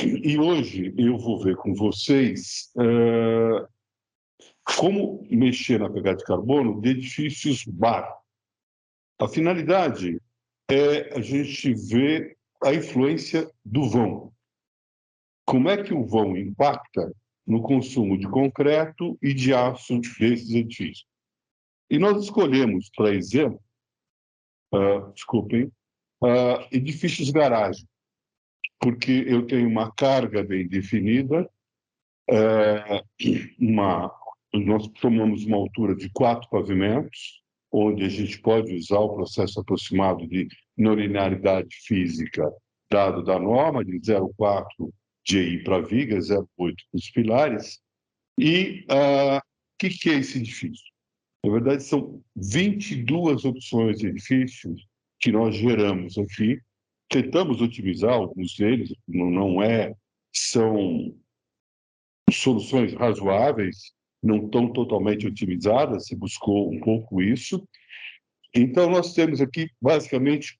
E hoje eu vou ver com vocês como mexer na pegada de carbono de edifícios bar. A finalidade é a gente ver a influência do vão. Como é que o vão impacta no consumo de concreto e de aço desses edifícios? E nós escolhemos, para exemplo, edifícios garagem, porque eu tenho uma carga bem definida, nós tomamos uma altura de 4 pavimentos, onde a gente pode usar o processo aproximado de nonlinearidade física, dado da norma de 0,4 GI para a viga, 0,8 para os pilares. E o que é esse edifício? Na verdade, são 22 opções de edifícios que nós geramos aqui. Tentamos otimizar alguns deles, são soluções razoáveis, não estão totalmente otimizadas, se buscou um pouco isso. Então, nós temos aqui, basicamente,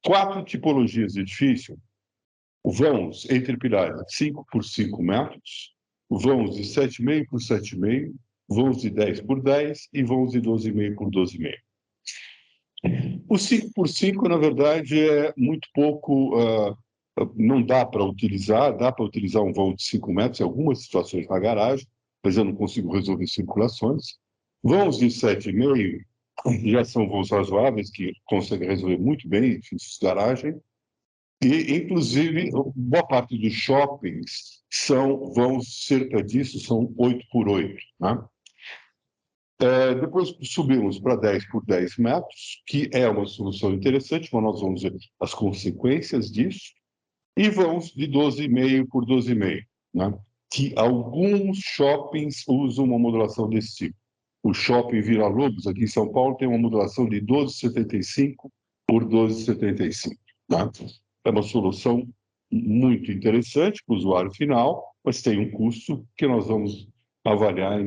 4 tipologias de edifício: vãos entre pilares de 5 por 5 metros, vãos de 7,5 por 7,5, vãos de 10 por 10 e vãos de 12,5 por 12,5. O 5 por 5, na verdade, é muito pouco, não dá para utilizar, dá para utilizar um vão de 5 metros em algumas situações na garagem, mas eu não consigo resolver circulações. Vãos de 7,5 já são vãos razoáveis, que conseguem resolver muito bem edifícios de garagem, e, inclusive, boa parte dos shoppings vãos cerca disso, são 8 por 8, né? Depois subimos para 10 por 10 metros, que é uma solução interessante, mas nós vamos ver as consequências disso, e vamos de 12,5 por 12,5, né? Que alguns shoppings usam uma modulação desse tipo. O shopping Vila Lobos, aqui em São Paulo, tem uma modulação de 12,75 por 12,75, né? É uma solução muito interessante para o usuário final, mas tem um custo que nós vamos avaliar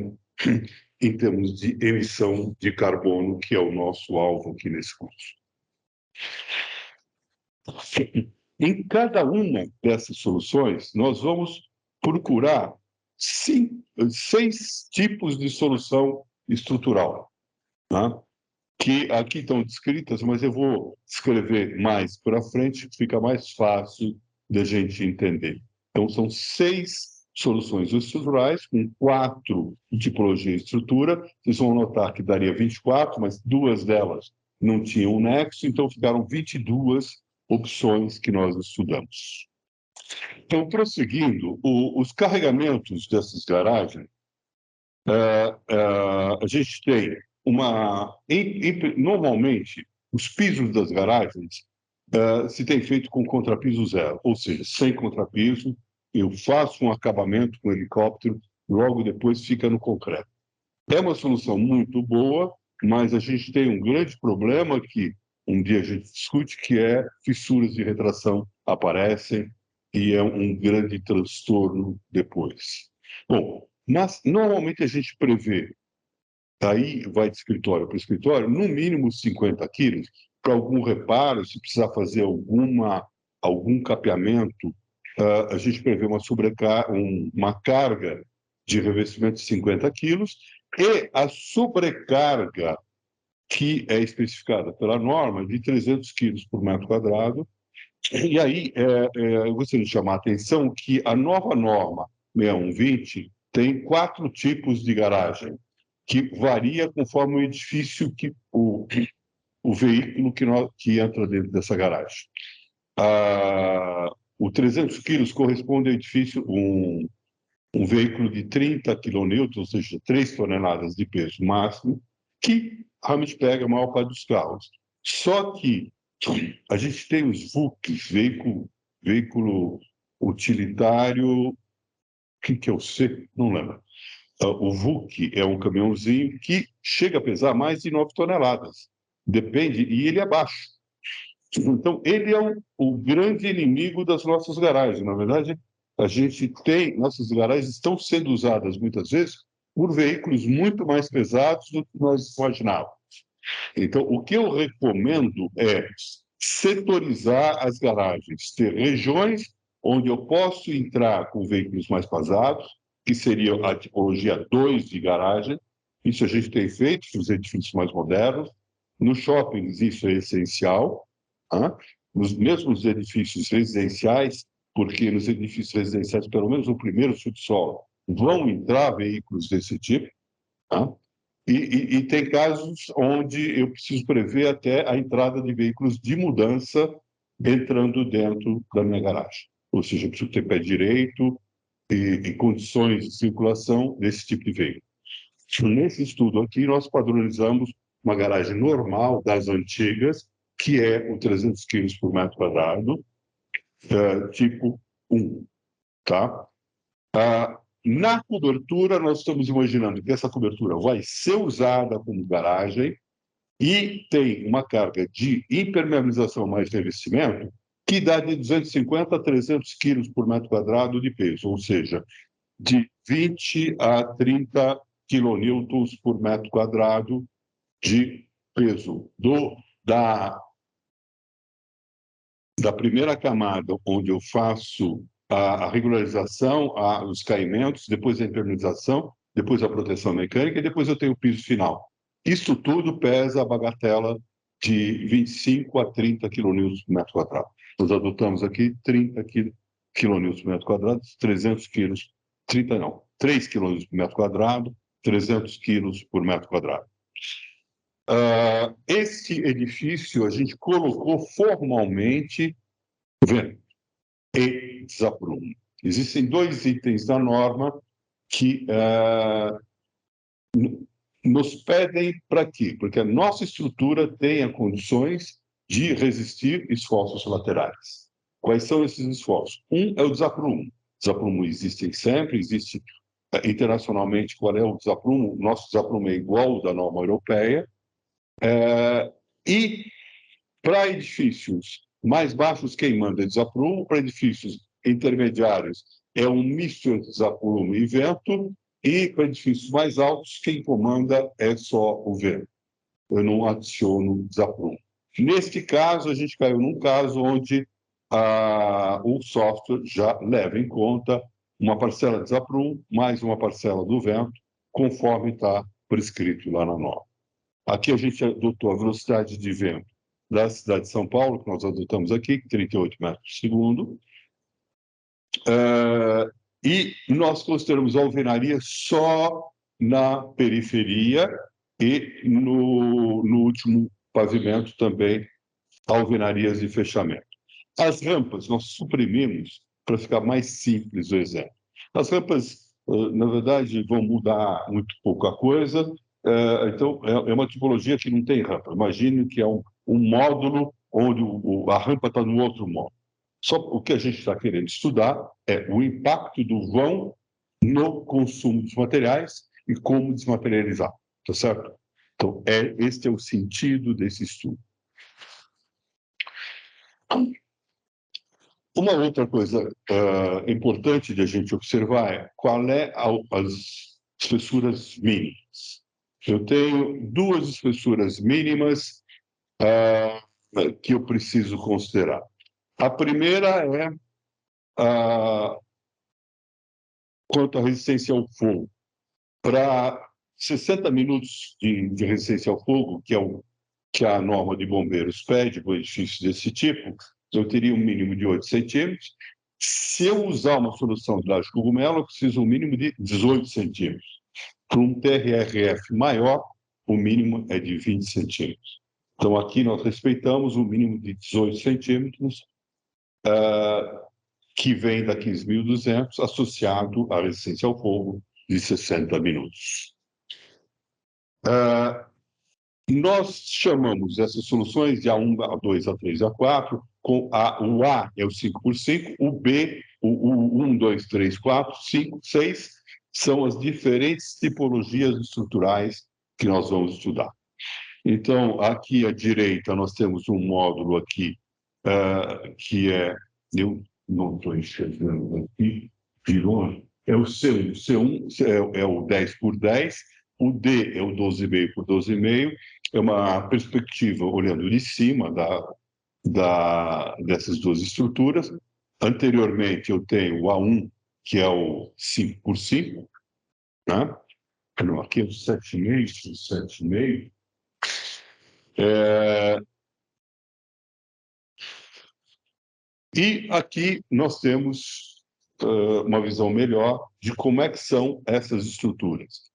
em termos de emissão de carbono, que é o nosso alvo aqui nesse curso. Em cada uma dessas soluções, nós vamos procurar 6 tipos de solução estrutural, tá? Que aqui estão descritas, mas eu vou escrever mais para frente, fica mais fácil da gente entender. Então, são 6 soluções estruturais, com 4 tipologias de estrutura. Vocês vão notar que daria 24, mas 2 delas não tinham nexo, então ficaram 22 opções que nós estudamos. Então, prosseguindo, os carregamentos dessas garagens, a gente tem normalmente, os pisos das garagens se tem feito com contrapiso zero, ou seja, sem contrapiso, eu faço um acabamento com helicóptero, logo depois fica no concreto. É uma solução muito boa, mas a gente tem um grande problema que um dia a gente discute, que é fissuras de retração aparecem e é um grande transtorno depois. Bom, mas normalmente a gente prevê, aí vai de escritório para escritório, no mínimo 50 quilos, para algum reparo, se precisar fazer algum capeamento, a gente prevê uma carga de revestimento de 50 quilos, e a sobrecarga, que é especificada pela norma, de 300 quilos por metro quadrado. E aí, eu gostaria de chamar a atenção que a nova norma 6120 tem 4 tipos de garagem, que varia conforme o edifício, o veículo que entra dentro dessa garagem. O 300 quilos corresponde ao edifício, um veículo de 30 kN, ou seja, 3 toneladas de peso máximo, que realmente pega a maior parte dos carros. Só que a gente tem os VUCs, veículo utilitário, o que é o C? Não lembro. O VUC é um caminhãozinho que chega a pesar mais de 9 toneladas. Depende, e ele é baixo. Então, ele é o grande inimigo das nossas garagens. Na verdade, nossas garagens estão sendo usadas muitas vezes por veículos muito mais pesados do que nós imaginávamos. Então, o que eu recomendo é setorizar as garagens, ter regiões onde eu posso entrar com veículos mais pesados, que seria a tipologia 2 de garagem. Isso a gente tem feito nos edifícios mais modernos. Nos shoppings, isso é essencial. Tá? Nos mesmos edifícios residenciais, porque nos edifícios residenciais, pelo menos no primeiro subsolo, vão entrar veículos desse tipo. Tá? E tem casos onde eu preciso prever até a entrada de veículos de mudança entrando dentro da minha garagem. Ou seja, eu preciso ter pé direito e condições de circulação desse tipo de veículo. Nesse estudo aqui, nós padronizamos uma garagem normal das antigas, que é o 300 quilos por metro quadrado, tipo 1. Tá? Na cobertura, nós estamos imaginando que essa cobertura vai ser usada como garagem e tem uma carga de impermeabilização mais revestimento que dá de 250 a 300 quilos por metro quadrado de peso, ou seja, de 20 a 30 quilonewtons por metro quadrado de peso da primeira camada, onde eu faço a regularização, os caimentos, depois a impermeabilização, depois a proteção mecânica e depois eu tenho o piso final. Isso tudo pesa a bagatela de 25 a 30 quilonewtons por metro quadrado. Nós adotamos aqui 30 quilonewtons por metro quadrado, 300 quilos, 30 não, 3 quilonewtons por metro quadrado, 300 quilos por metro quadrado. Esse edifício a gente colocou formalmente vento e desaprumo. Existem 2 itens da norma que nos pedem para quê? Porque a nossa estrutura tenha condições de resistir esforços laterais. Quais são esses esforços? Um é o desaprumo. Desaprumo existe sempre, existe internacionalmente. Qual é o desaprumo? O nosso desaprumo é igual ao da norma europeia. E para edifícios mais baixos, quem manda é desaprumo. Para edifícios intermediários, é um misto entre desaprumo e vento. E para edifícios mais altos, quem comanda é só o vento. Eu não adiciono desaprumo. Neste caso, a gente caiu num caso onde o software já leva em conta uma parcela de desaprumo mais uma parcela do vento, conforme está prescrito lá na norma. Aqui a gente adotou a velocidade de vento da cidade de São Paulo, que nós adotamos aqui, 38 metros por segundo. E nós consideramos a alvenaria só na periferia e no último pavimento também alvenarias de fechamento. As rampas nós suprimimos para ficar mais simples o exemplo. As rampas, na verdade, vão mudar muito pouca coisa. Então, é uma tipologia que não tem rampa. Imagine que é um módulo onde a rampa está no outro módulo. Só o que a gente está querendo estudar é o impacto do vão no consumo dos materiais e como desmaterializar, tá certo? Então, este é o sentido desse estudo. Uma outra coisa importante de a gente observar é qual é as espessuras mínimas. Eu tenho 2 espessuras mínimas que eu preciso considerar. A primeira é quanto à resistência ao fogo. Para 60 minutos de resistência ao fogo, que a norma de bombeiros pede para edifícios desse tipo, eu teria um mínimo de 8 centímetros. Se eu usar uma solução de laje cogumelo, eu preciso um mínimo de 18 centímetros. Para um TRRF maior, o mínimo é de 20 centímetros. Então, aqui nós respeitamos o mínimo de 18 centímetros, que vem da 15.200, associado à resistência ao fogo de 60 minutos. Nós chamamos essas soluções de A1, A2, A3, A4, com o A é o 5x5, o B, o 1, 2, 3, 4, 5, 6, são as diferentes tipologias estruturais que nós vamos estudar. Então, aqui à direita, nós temos um módulo aqui, que eu não estou enxergando aqui, virou, é o C1. C1 é o 10 por 10, o D é o 12,5 por 12,5, é uma perspectiva olhando de cima dessas 2 estruturas. Anteriormente, eu tenho o A1, que é o 5 por 5, né? Não, aqui é o 7,5, 7,5. E aqui nós temos uma visão melhor de como é que são essas estruturas.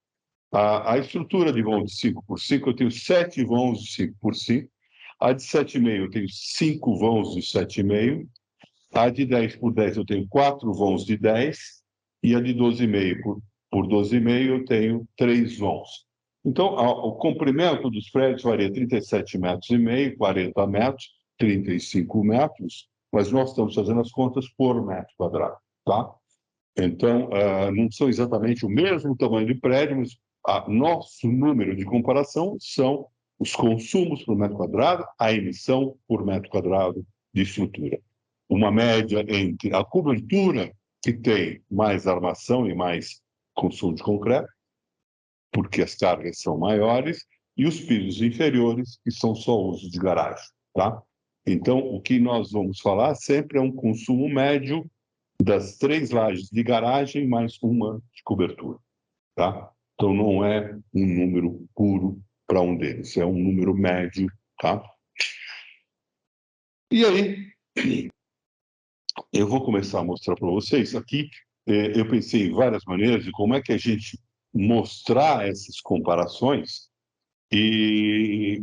A estrutura de vão de 5 por 5, eu tenho 7 vãos de 5 por 5. A de 7,5 eu tenho 5 vãos de 7,5. A de 10 por 10 eu tenho 4 vãos de 10. E a de 12,5 por 12,5 eu tenho 3 vãos. Então, o comprimento dos prédios varia 37,5 metros, 40 metros, 35 metros, mas nós estamos fazendo as contas por metro quadrado, tá? Então, não são exatamente o mesmo tamanho de prédio, mas nosso número de comparação são os consumos por metro quadrado, a emissão por metro quadrado de estrutura. Uma média entre a cobertura, que tem mais armação e mais consumo de concreto, porque as cargas são maiores, e os pisos inferiores, que são só uso de garagem, tá? Então, o que nós vamos falar sempre é um consumo médio das 3 lajes de garagem mais uma de cobertura, tá? Então, não é um número puro para um deles, é um número médio, tá? E aí, eu vou começar a mostrar para vocês aqui. Eu pensei em várias maneiras de como é que a gente mostrar essas comparações e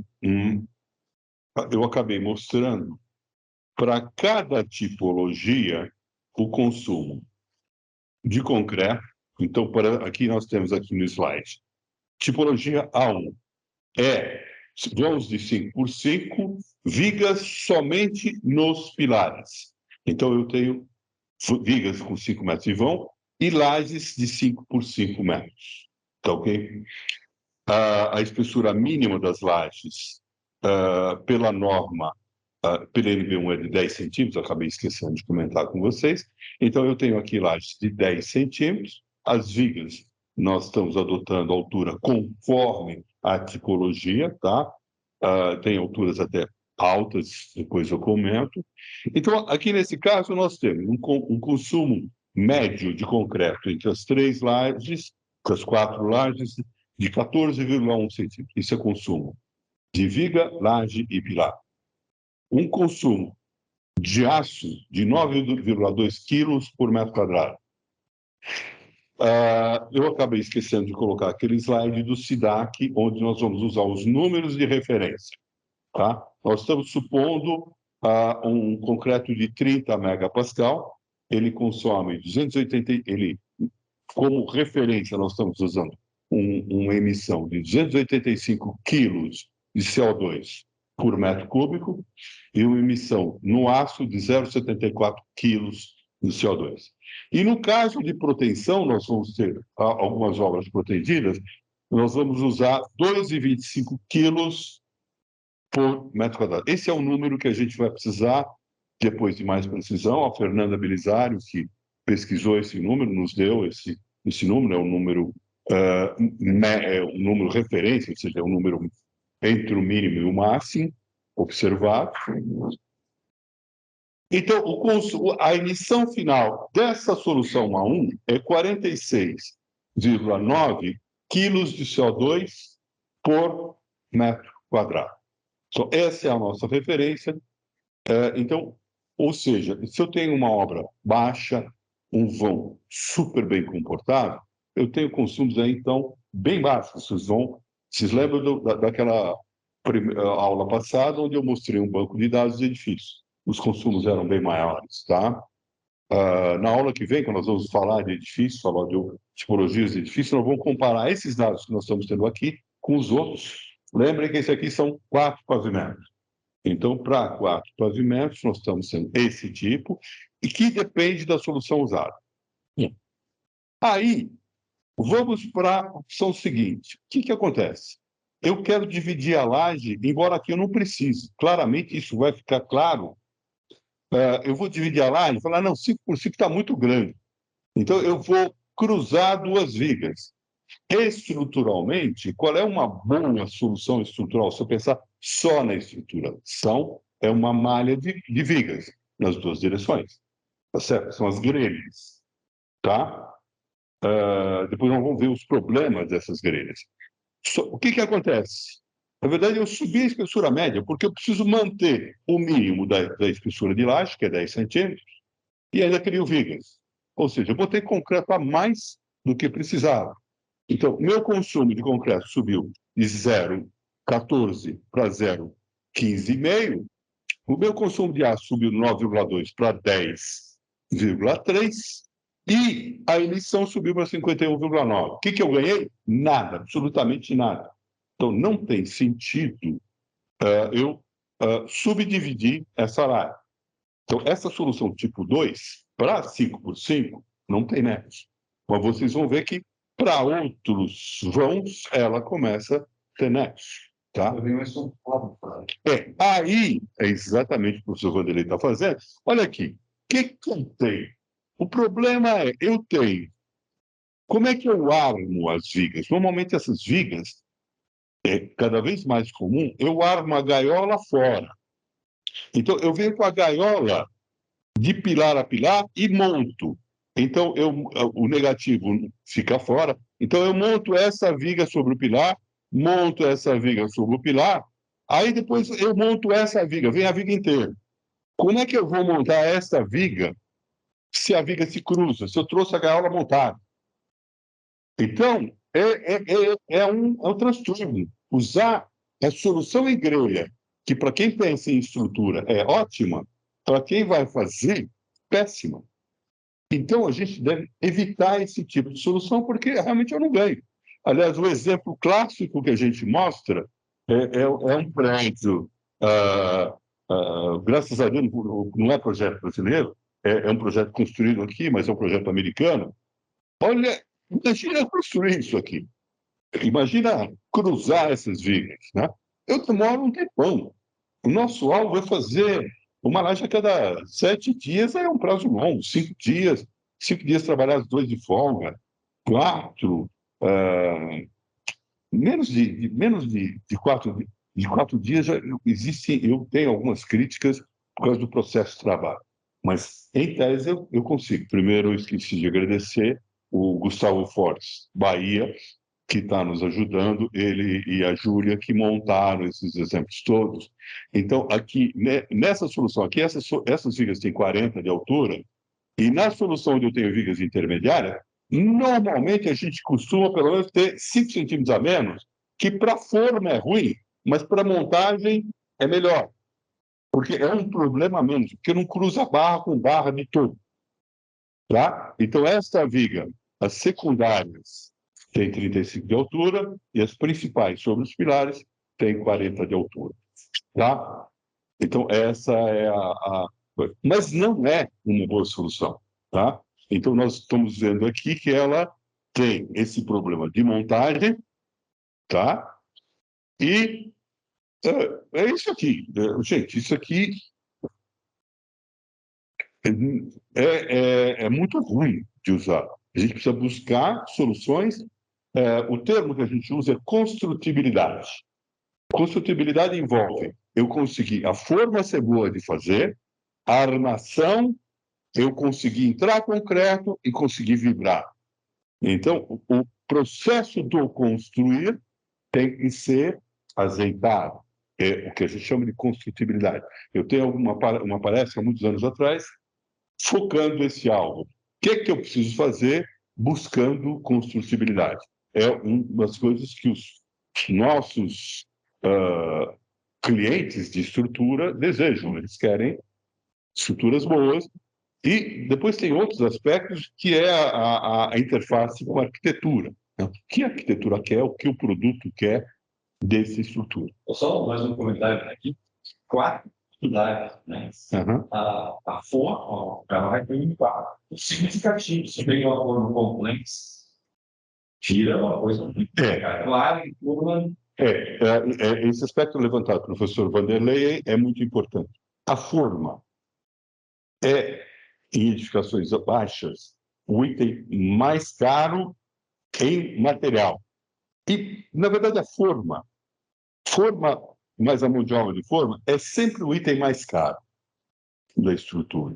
eu acabei mostrando para cada tipologia o consumo de concreto. Então, aqui nós temos aqui no slide, tipologia A1 é vãos de 5 por 5, vigas somente nos pilares. Então, eu tenho vigas com 5 metros de vão e lajes de 5 por 5 metros. Tá ok? A espessura mínima das lajes, pela norma, pela NB1 é de 10 centímetros, acabei esquecendo de comentar com vocês. Então, eu tenho aqui lajes de 10 centímetros. As vigas, nós estamos adotando a altura conforme a tipologia, tá? Tem alturas até altas, depois eu comento. Então, aqui nesse caso, nós temos um consumo médio de concreto entre as 3 lajes, as 4 lajes, de 14,1 centímetros. Isso é consumo de viga, laje e pilar. Um consumo de aço de 9,2 quilos por metro quadrado. Eu acabei esquecendo de colocar aquele slide do SIDAC, onde nós vamos usar os números de referência. Tá? Nós estamos supondo um concreto de 30 megapascal, ele consome 280, como referência, nós estamos usando uma emissão de 285 quilos de CO2 por metro cúbico e uma emissão no aço de 0,74 quilos de CO2. E no caso de proteção, nós vamos ter algumas obras protegidas, nós vamos usar 2,25 quilos por metro quadrado. Esse é o número que a gente vai precisar, depois de mais precisão. A Fernanda Belisário, que pesquisou esse número, nos deu esse número, é um número, um número referência, ou seja, é um número entre o mínimo e o máximo observado. Então, a emissão final dessa solução A1 é 46,9 quilos de CO2 por metro quadrado. Então, essa é a nossa referência. Então, ou seja, se eu tenho uma obra baixa, um vão super bem comportado, eu tenho consumos aí, então, bem baixos. Vocês lembram daquela aula passada, onde eu mostrei um banco de dados de edifícios? Os consumos eram bem maiores, tá? Na aula que vem, quando nós vamos falar de edifícios, falar de tipologias de edifícios, nós vamos comparar esses dados que nós estamos tendo aqui com os outros. Lembrem que esse aqui são 4 pavimentos. Então, para 4 pavimentos, nós estamos tendo esse tipo, e que depende da solução usada. Aí, vamos para a opção seguinte. O que acontece? Eu quero dividir a laje, embora aqui eu não precise. Claramente, isso vai ficar claro. Eu vou dividir a laje e falar, não, 5 por 5 está muito grande. Então, eu vou cruzar 2 vigas. Estruturalmente, qual é uma boa solução estrutural? Se eu pensar só na estruturação, é uma malha de vigas nas 2 direções. tá certo? São as grelhas, tá? Depois nós vamos ver os problemas dessas grelhas. O que acontece? Na verdade, eu subi a espessura média porque eu preciso manter o mínimo da espessura de laje, que é 10 centímetros, e ainda crio vigas. Ou seja, eu botei concreto a mais do que precisava. Então, meu consumo de concreto subiu de 0,14 para 0,15,5. O meu consumo de aço subiu de 9,2 para 10,3 e a emissão subiu para 51,9. O que eu ganhei? Nada, absolutamente nada. Então, não tem sentido eu subdividir essa área. Então, essa solução tipo 2, para 5x5, não tem nexo. Mas vocês vão ver que, para outros vãos, ela começa a ter nexo. Tá? Aí é exatamente o que o professor Vanderlei está fazendo. Olha aqui, o que eu tenho? O problema é, eu tenho. Como é que eu armo as vigas? Normalmente essas vigas, é cada vez mais comum, eu armo a gaiola fora. Então, eu venho com a gaiola de pilar a pilar e monto. Então, o negativo fica fora. Então, eu monto essa viga sobre o pilar, monto essa viga sobre o pilar, aí depois eu monto essa viga, vem a viga inteira. Como é que eu vou montar essa viga se a viga se cruza, se eu trouxe a gaiola montada? Então, é um transtorno. Usar a solução em grelha, que para quem pensa em estrutura é ótima, para quem vai fazer, péssima. Então, a gente deve evitar esse tipo de solução, porque realmente eu não ganho. Aliás, o exemplo clássico que a gente mostra é um prédio, graças a Deus, não é projeto brasileiro, é um projeto construído aqui, mas é um projeto americano. Olha, imagina construir isso aqui. Imagina cruzar essas vigas. Né? Eu demoro um tempão. O nosso alvo é fazer uma laje a cada 7 dias, é um prazo longo, 5 dias. 5 dias trabalhados, 2 de folga, 4, menos de 4 dias já existe, eu tenho algumas críticas por causa do processo de trabalho. Mas, em tese, eu consigo. Primeiro, eu esqueci de agradecer o Gustavo Fortes, Bahia, que está nos ajudando, ele e a Júlia, que montaram esses exemplos todos. Então, aqui, nessa solução aqui, essas vigas têm 40 de altura, e na solução onde eu tenho vigas intermediárias, normalmente a gente costuma, pelo menos, ter 5 centímetros a menos, que para forma é ruim, mas para montagem é melhor. Porque é um problema menos, porque não cruza barra com barra de tudo. Tá? Então, esta viga, as secundárias, tem 35 de altura e as principais sobre os pilares têm 40 de altura. Tá? Então, essa é a. Mas não é uma boa solução. Tá? Então, nós estamos vendo aqui que ela tem esse problema de montagem, tá? E é isso aqui. Gente, isso aqui é muito ruim de usar. A gente precisa buscar soluções. O termo que a gente usa é construtibilidade. Construtibilidade envolve eu conseguir a forma ser boa de fazer, a armação, eu conseguir entrar concreto e conseguir vibrar. Então, o processo do construir tem que ser azeitado. É o que a gente chama de construtibilidade. Eu tenho uma palestra há muitos anos atrás focando esse alvo. O que eu preciso fazer buscando construtibilidade? É uma das coisas que os nossos clientes de estrutura desejam. Eles querem estruturas boas. E depois tem outros aspectos que é a interface com a arquitetura. Né? O que a arquitetura quer, o que o produto quer dessa estrutura. Só mais um comentário aqui. 4 unidades, né? Uhum. A forma, ela vai ter um impacto significativo. Se pegar uma forma complexo, tira uma coisa muito clara e curva. Esse aspecto levantado pelo professor Vanderlei é muito importante. A forma é, em edificações baixas, o item mais caro em material. E, na verdade, a forma mais a mão de obra de forma, é sempre o item mais caro da estrutura.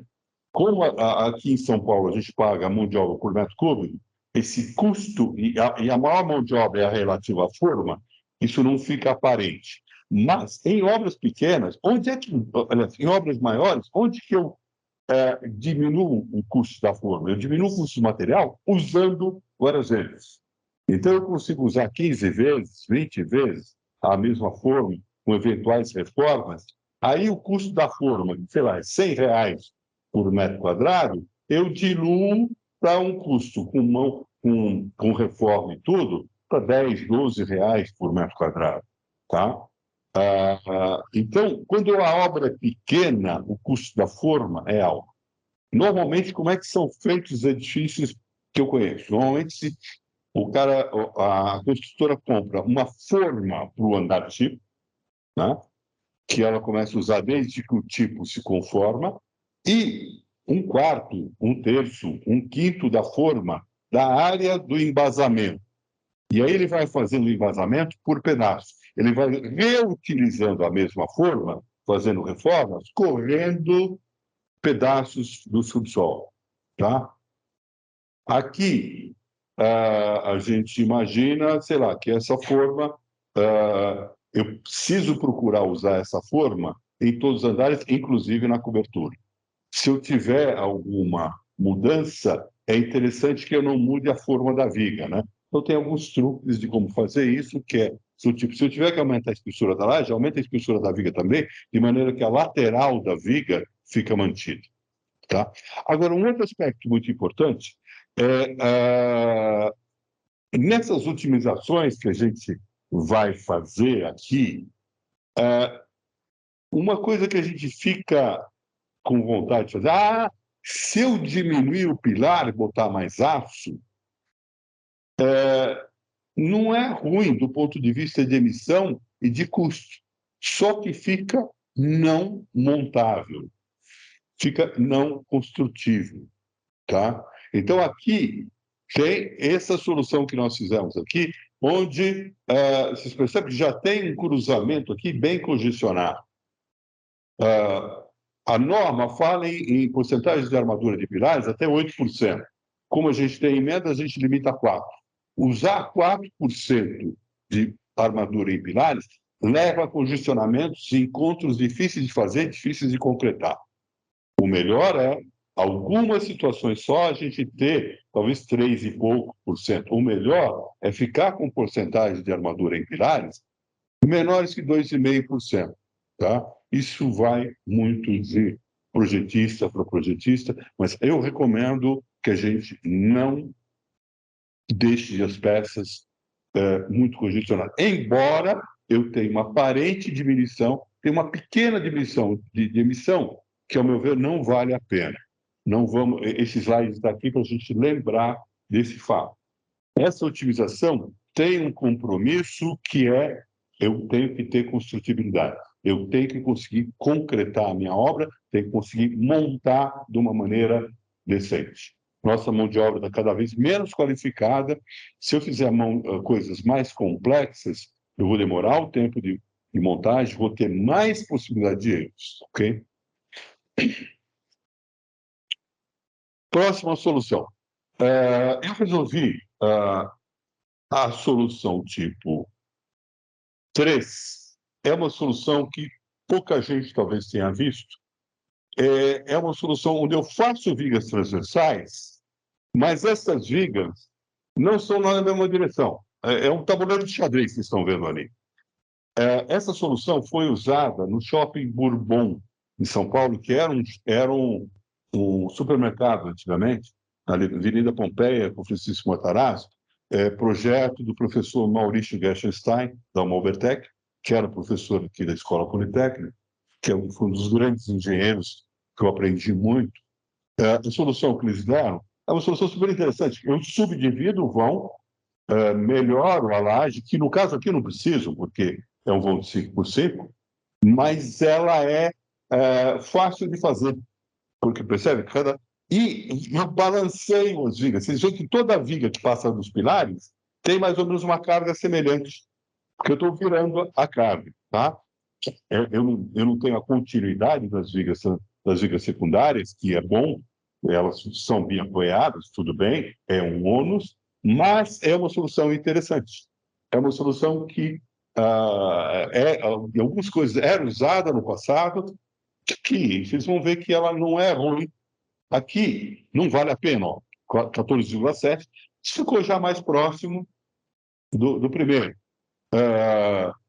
como aqui em São Paulo a gente paga a mão de obra por metro cúbico, esse custo, e a maior mão de obra é a relativa à forma, isso não fica aparente. Mas em obras pequenas, onde é que, aliás, em obras maiores, onde que eu diminuo o custo da forma? Eu diminuo o custo do material usando várias vezes. Então, eu consigo usar 15 vezes, 20 vezes a mesma forma, com eventuais reformas. Aí, o custo da forma, sei lá, R$ 100 por metro quadrado, eu diluo para um custo com reforma e tudo, para R$ 10, R$ 12 por metro quadrado. Tá? Então, quando a obra é pequena, o custo da forma é alto. Normalmente, como é que são feitos os edifícios que eu conheço? Normalmente, a construtora compra uma forma para o andar tipo, né? Que ela começa a usar desde que o tipo se conforma, e um quarto, um terço, um quinto da forma da área do embasamento. E aí ele vai fazendo o embasamento por pedaços. Ele vai reutilizando a mesma forma, fazendo reformas, correndo pedaços do subsolo. Tá? Aqui, a gente imagina, sei lá, que essa forma, eu preciso procurar usar essa forma em todos os andares, inclusive na cobertura. Se eu tiver alguma mudança, é interessante que eu não mude a forma da viga, né? Então, tem alguns truques de como fazer isso, que é, se eu tiver que aumentar a espessura da laje, aumenta a espessura da viga também, de maneira que a lateral da viga fica mantida. Tá? Agora, um outro aspecto muito importante é, nessas otimizações que a gente vai fazer aqui, uma coisa que a gente fica com vontade de fazer, se eu diminuir o pilar e botar mais aço, não é ruim do ponto de vista de emissão e de custo, só que fica não montável, fica não construtível. Tá? Então, aqui tem essa solução que nós fizemos aqui, onde vocês percebem que já tem um cruzamento aqui bem congestionado. A norma fala em porcentagem de armadura de pilares até 8%. Como a gente tem emenda, a gente limita a 4%. Usar 4% de armadura em pilares leva a congestionamentos e encontros difíceis de fazer, difíceis de concretar. O melhor é, algumas situações só, a gente ter talvez 3 e pouco por cento. O melhor é ficar com porcentagem de armadura em pilares menores que 2,5%. Tá? Isso vai muito de projetista para projetista, mas eu recomendo que a gente não deixe as peças muito congestionadas. Embora eu tenha uma aparente diminuição, tem uma pequena diminuição de emissão, que, ao meu ver, não vale a pena. Não vamos, esse slide está aqui para a gente lembrar desse fato. Essa otimização tem um compromisso que é: eu tenho que ter construtibilidade, eu tenho que conseguir concretar a minha obra, tenho que conseguir montar de uma maneira decente. Nossa mão de obra está cada vez menos qualificada. Se eu fizer coisas mais complexas, eu vou demorar o tempo de montagem, vou ter mais possibilidade de erros, ok? Próxima solução. Eu resolvi a solução tipo 3. É uma solução que pouca gente talvez tenha visto. É uma solução onde eu faço vigas transversais, mas essas vigas não são na mesma direção. É um tabuleiro de xadrez que vocês estão vendo ali. Essa solução foi usada no Shopping Bourbon, em São Paulo, que era um supermercado antigamente, na Avenida Pompeia, com Francisco Matarazzo, projeto do professor Maurício Gerstenstein, da Malbertec, que era professor aqui da Escola Politécnica, que foi um dos grandes engenheiros que eu aprendi muito. A solução que eles deram é uma solução super interessante. Eu subdivido o vão, melhoro a laje, que no caso aqui não preciso, porque é um vão de 5x5, mas ela é fácil de fazer, porque percebe? E eu balanceio as vigas. Vocês veem que toda viga que passa dos pilares tem mais ou menos uma carga semelhante, porque eu estou virando a carga. Tá? Eu não tenho a continuidade das vigas das vigas secundárias, que é bom, elas são bem apoiadas, tudo bem, é um ônus, mas é uma solução interessante. É uma solução que, em algumas coisas, era usada no passado, que vocês vão ver que ela não é ruim. Aqui não vale a pena, ó, 14,7, ficou já mais próximo do primeiro.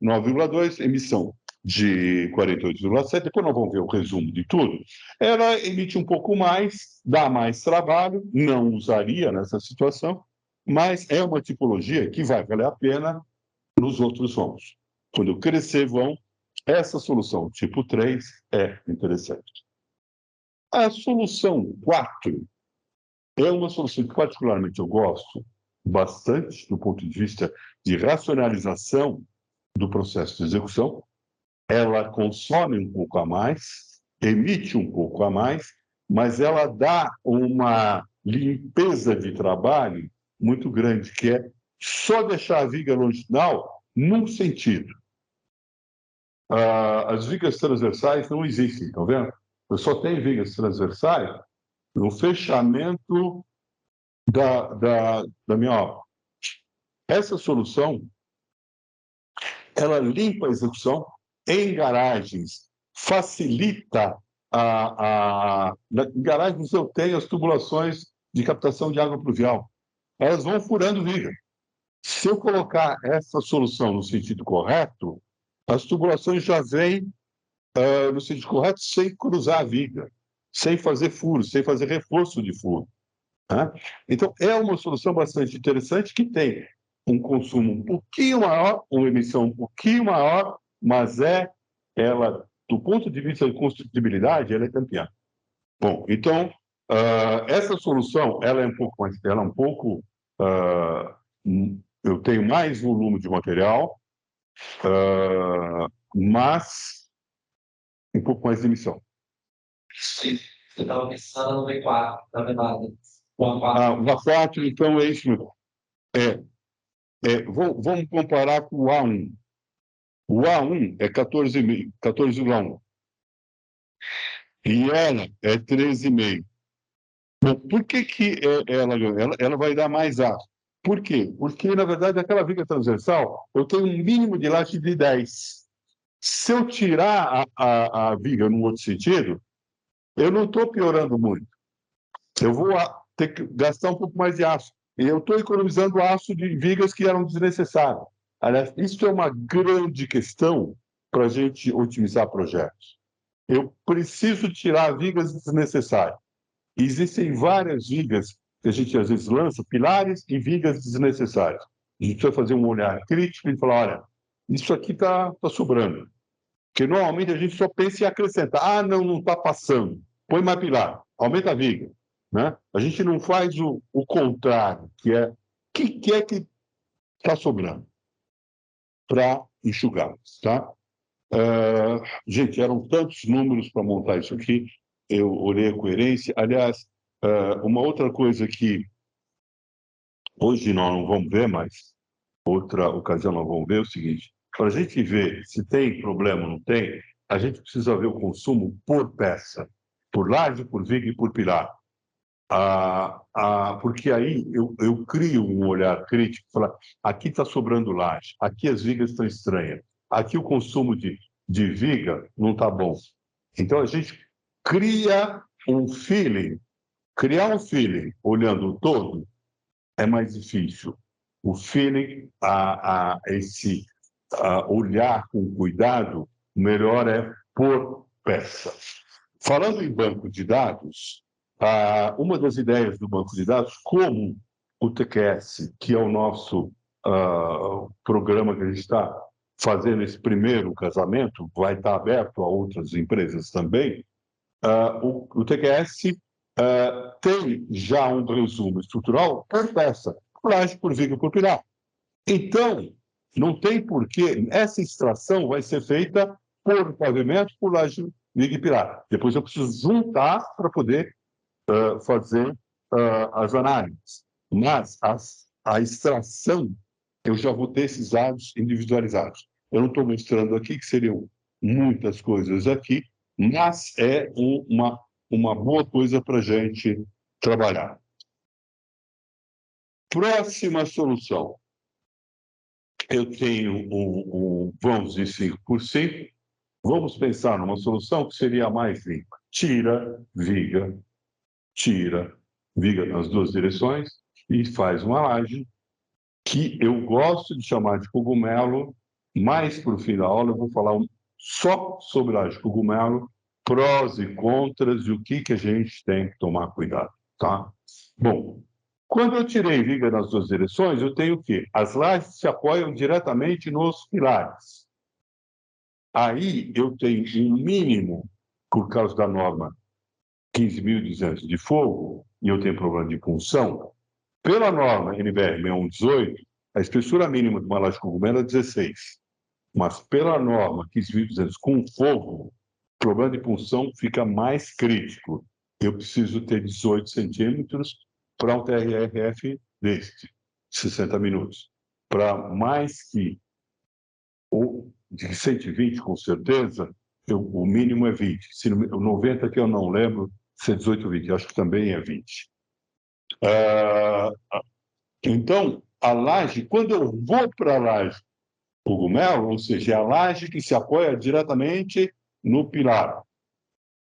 9,2, emissão de 48,7, depois nós vamos ver o resumo de tudo. Ela emite um pouco mais, dá mais trabalho, não usaria nessa situação, mas é uma tipologia que vai valer a pena nos outros vãos. Quando crescer vão, essa solução tipo 3 é interessante. A solução 4 é uma solução que particularmente eu gosto bastante do ponto de vista de racionalização do processo de execução. Ela consome um pouco a mais, emite um pouco a mais, mas ela dá uma limpeza de trabalho muito grande, que é só deixar a viga longitudinal num sentido. As vigas transversais não existem, estão vendo? Eu só tenho vigas transversais no fechamento da minha obra. Essa solução, ela limpa a execução em garagens, facilita em garagens eu tenho as tubulações de captação de água pluvial. Elas vão furando viga. Se eu colocar essa solução no sentido correto, as tubulações já vêm no sentido correto sem cruzar a viga, sem fazer furo, sem fazer reforço de furo. Né? Então, é uma solução bastante interessante que tem um consumo um pouquinho maior, uma emissão um pouquinho maior, mas ela, do ponto de vista de construtibilidade, ela é campeã. Bom, então, essa solução, ela é um pouco mais, ela é um pouco, eu tenho mais volume de material, mas um pouco mais de emissão. Sim, você estava pensando no V4, na verdade. O A4, então, é isso mesmo. Vamos comparar com o A1. O A1 é 14,1. E ela é 13,5. Bom, por que ela vai dar mais aço? Por quê? Porque, na verdade, aquela viga transversal, eu tenho um mínimo de lastro de 10. Se eu tirar a viga no outro sentido, eu não estou piorando muito. Eu vou ter que gastar um pouco mais de aço. E eu estou economizando aço de vigas que eram desnecessárias. Aliás, isso é uma grande questão para a gente otimizar projetos. Eu preciso tirar vigas desnecessárias. Existem várias vigas que a gente às vezes lança, pilares e vigas desnecessárias. A gente precisa fazer um olhar crítico e falar, olha, isso aqui está sobrando. Porque normalmente a gente só pensa em acrescentar. Ah, não está passando. Põe mais pilar, aumenta a viga. Né? A gente não faz o contrário, que é o que é que está sobrando para enxugar. Tá? Gente, eram tantos números para montar isso aqui, eu olhei a coerência. Aliás, uma outra coisa que hoje nós não vamos ver, mas outra ocasião nós vamos ver é o seguinte: para a gente ver se tem problema ou não tem, a gente precisa ver o consumo por peça, por laje, por viga e por pilar. Porque aí eu crio um olhar crítico, falar, aqui está sobrando laje, aqui as vigas estão estranhas, aqui o consumo de viga não está bom. Então a gente cria um feeling, criar um feeling olhando o todo é mais difícil. O feeling, esse olhar com cuidado, melhor é por peça. Falando em banco de dados, uma das ideias do banco de dados, como o TQS, que é o nosso programa que a gente está fazendo esse primeiro casamento, vai estar aberto a outras empresas também, o TQS tem já um resumo estrutural por peça, por laje, por viga, por pilar. Então, não tem porquê, essa extração vai ser feita por pavimento, por laje, viga e pilar. Depois eu preciso juntar para poder fazer as análises. Mas a extração, eu já vou ter esses dados individualizados. Eu não estou mostrando aqui, que seriam muitas coisas aqui, mas é uma boa coisa para a gente trabalhar. Próxima solução. Eu tenho vamos de 5 por 5. Vamos pensar numa solução que seria mais limpa. Tira viga nas duas direções e faz uma laje que eu gosto de chamar de cogumelo. Mais para o fim da aula eu vou falar só sobre laje de cogumelo, prós e contras e o que a gente tem que tomar cuidado, tá? Bom, quando eu tirei viga nas duas direções, eu tenho o quê? As lajes se apoiam diretamente nos pilares. Aí eu tenho um mínimo, por causa da norma 15.200 de fogo, e eu tenho problema de punção. Pela norma NBR 6118, a espessura mínima de uma laje de cogumelo é 16. Mas pela norma 15.200 com fogo, o problema de punção fica mais crítico. Eu preciso ter 18 centímetros para um TRRF deste, 60 minutos. Para mais que ou de 120, com certeza, o mínimo é 20. Se o 90, que eu não lembro, se é 18 ou 20, acho que também é 20. Então, a laje, quando eu vou para a laje cogumelo, ou seja, é a laje que se apoia diretamente no pilar,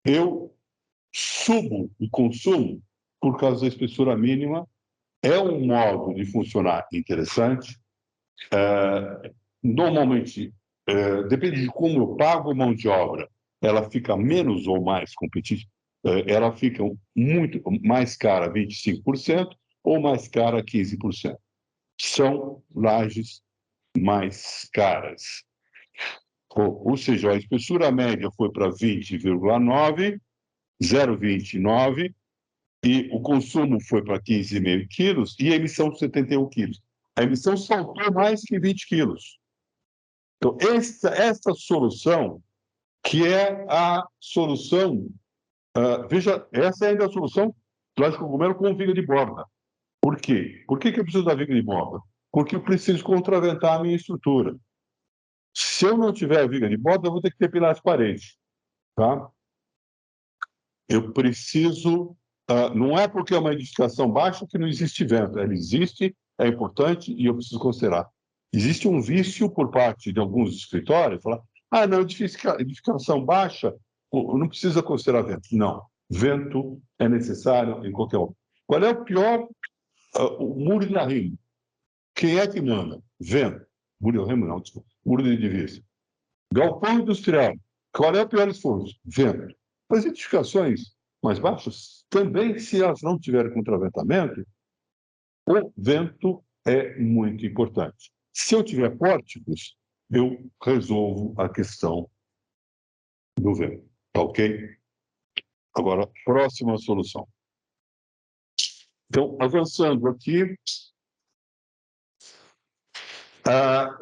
eu subo o consumo por causa da espessura mínima. É um modo de funcionar interessante. Normalmente, depende de como eu pago a mão de obra, ela fica menos ou mais competitiva, ela fica muito mais cara, 25%, ou mais cara, 15%. São lajes mais caras. Ou seja, a espessura média foi para 20,9, 0,29, e o consumo foi para 15,5 quilos e a emissão 71 quilos. A emissão saltou mais que 20 quilos. Então, essa solução, que é a solução, veja, essa é ainda a solução do laje de cogumelo com viga de borda. Por quê? Por que eu preciso da viga de borda? Porque eu preciso contraventar a minha estrutura. Se eu não tiver a viga de borda, eu vou ter que ter pilar de parede. Tá? Eu preciso... não é porque é uma edificação baixa que não existe vento. Ela existe, é importante e eu preciso considerar. Existe um vício por parte de alguns escritórios, falar, não, edificação baixa, não precisa considerar vento. Não, vento é necessário em qualquer um. Qual é o pior? O muro de arrimo. Quem é que manda? Vento. Muro de arrimo não, desculpa. Muro de edifício. Galpão industrial. Qual é o pior esforço? Vento. As edificações mais baixas, também, se elas não tiverem contraventamento, o vento é muito importante. Se eu tiver pórticos, eu resolvo a questão do vento. Tá ok? Agora, próxima solução. Então, avançando aqui,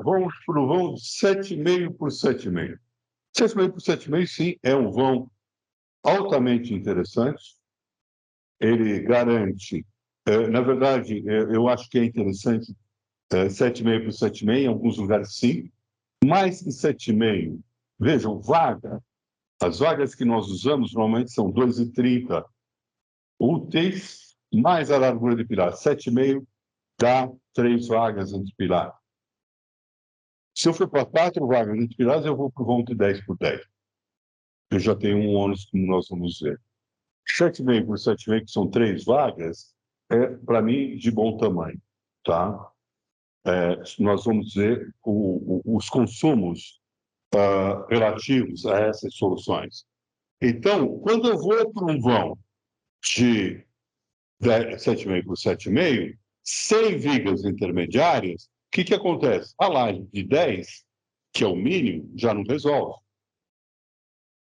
vamos para o vão 7,5 por 7,5. 7,5 por 7,5, sim, é um vão altamente interessante. Ele garante, na verdade, eu acho que é interessante 7,5 por 7,5, em alguns lugares sim, mais que 7,5. Vejam, as vagas que nós usamos normalmente são 2,30 úteis, mais a largura de pilar. 7,5 dá 3 vagas entre pilar. Se eu for para 4 vagas entre pilares, eu vou para o vão de 10 por 10. Eu já tenho um ônus, como nós vamos ver. 7,5 por 7,5, que são 3 vagas, é, para mim, de bom tamanho. Tá? Nós vamos ver os consumos relativos a essas soluções. Então, quando eu vou para um vão de 7,5 por 7,5, sem vigas intermediárias, o que acontece? A laje de 10, que é o mínimo, já não resolve.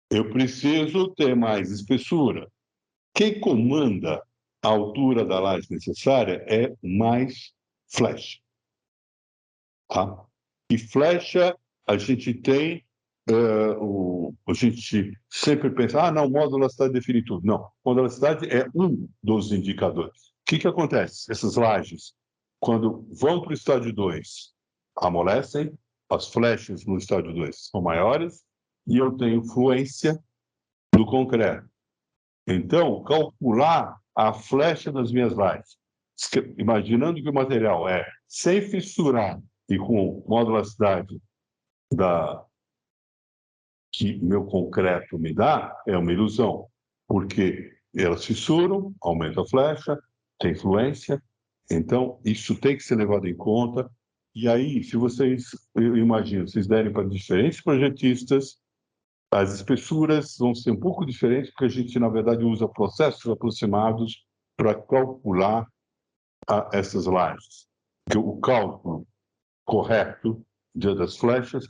Eu preciso ter mais espessura. Quem comanda a altura da laje necessária é mais flecha. Tá? E flecha, a gente tem... a gente sempre pensa, não, modularidade define tudo. Não, modularidade é um dos indicadores. O que acontece? Essas lajes, quando vão para o estágio 2, amolecem, as flechas no estágio 2 são maiores, e eu tenho fluência do concreto. Então, calcular a flecha das minhas lajes, imaginando que o material é sem fissurar e com modularidade que meu concreto me dá, é uma ilusão, porque elas fissuram, aumenta a flecha, tem fluência, então isso tem que ser levado em conta. E aí, se vocês, eu imagino, vocês derem para diferentes projetistas, as espessuras vão ser um pouco diferentes, porque a gente, na verdade, usa processos aproximados para calcular essas lajes. O cálculo correto das flechas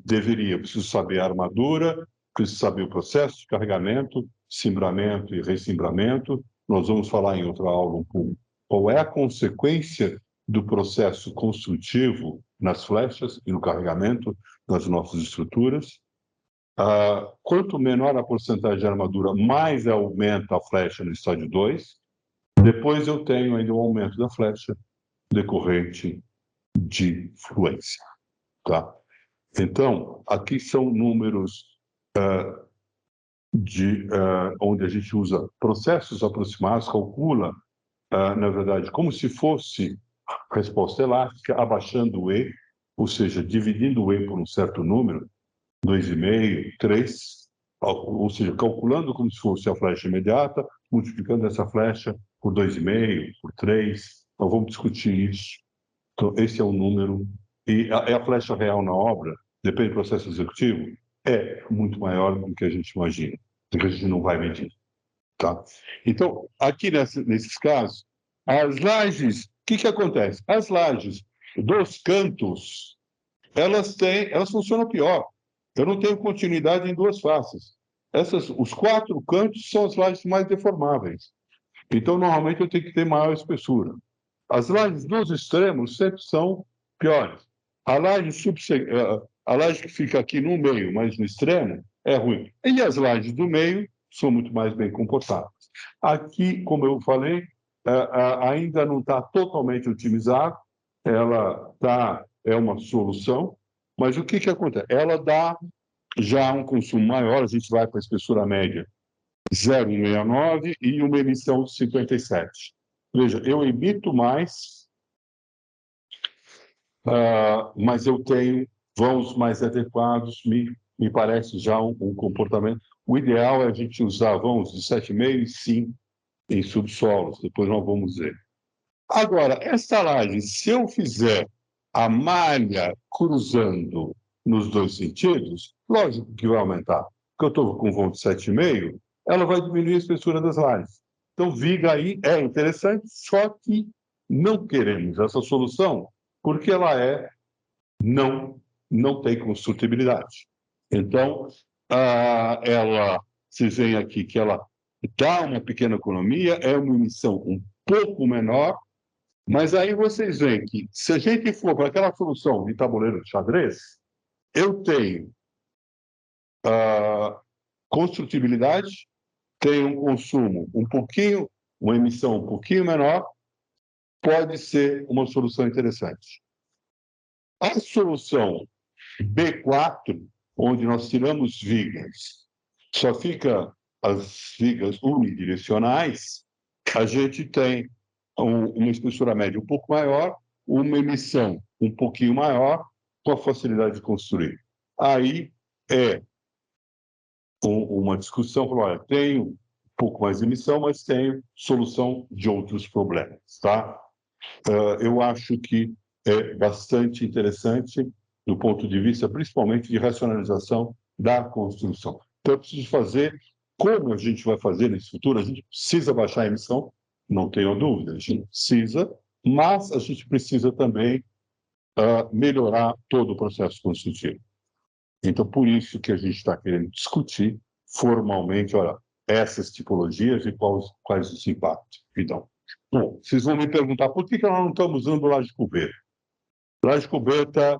preciso saber a armadura, preciso saber o processo de carregamento, cimbramento e recimbramento. Nós vamos falar em outra aula um pouco qual é a consequência do processo construtivo nas flechas e no carregamento das nossas estruturas. Quanto menor a porcentagem de armadura, mais aumenta a flecha no estágio 2. Depois eu tenho ainda o aumento da flecha decorrente de fluência. Tá? Então, aqui são números onde a gente usa processos aproximados, calcula, na verdade, como se fosse resposta elástica, abaixando o E, ou seja, dividindo o E por um certo número, 2,5, 3, ou seja, calculando como se fosse a flecha imediata, multiplicando essa flecha por 2,5, por 3. Então, vamos discutir isso. Então, esse é o número. E a flecha real na obra, depende do processo executivo, é muito maior do que a gente imagina, do que a gente não vai medir. Tá? Então, aqui nesses casos, as lajes, o que acontece? As lajes dos cantos, elas funcionam pior. Eu não tenho continuidade em duas faces. Os 4 cantos são as lajes mais deformáveis. Então, normalmente, eu tenho que ter maior espessura. As lajes dos extremos sempre são piores. A laje que fica aqui no meio, mas no extremo, é ruim. E as lajes do meio são muito mais bem comportadas. Aqui, como eu falei, ainda não está totalmente otimizado. É uma solução, mas o que acontece? Ela dá já um consumo maior, a gente vai para a espessura média 0,69 e uma emissão de 57. Veja, eu emito mais, mas eu tenho vãos mais adequados, me parece já um comportamento. O ideal é a gente usar vãos de 7,5 e 5 em subsolos, depois nós vamos ver. Agora, esta laje, se eu fizer a malha cruzando nos dois sentidos, lógico que vai aumentar. Porque eu estou com vão de 7,5, ela vai diminuir a espessura das lajes. Então, viga aí é interessante, só que não queremos essa solução porque ela não tem construtibilidade. Então, vocês veem aqui que ela dá uma pequena economia, é uma emissão um pouco menor, mas aí vocês veem que, se a gente for para aquela solução de tabuleiro de xadrez, eu tenho construtibilidade, tenho um consumo uma emissão um pouquinho menor, pode ser uma solução interessante. A solução B4, onde nós tiramos vigas, só fica as vigas unidirecionais, a gente tem uma espessura média um pouco maior, uma emissão um pouquinho maior, com a facilidade de construir. Aí é uma discussão, olha, tenho um pouco mais de emissão, mas tenho solução de outros problemas, tá? Eu acho que é bastante interessante do ponto de vista, principalmente, de racionalização da construção. Então, eu preciso fazer, como a gente vai fazer nesse futuro, a gente precisa baixar a emissão, não tenho dúvida, a gente precisa, mas a gente precisa também melhorar todo o processo construtivo. Então, por isso que a gente está querendo discutir formalmente, olha, essas tipologias e quais os impactos. Então, bom, vocês vão me perguntar por que nós não estamos usando laje cubeta. Laje cubeta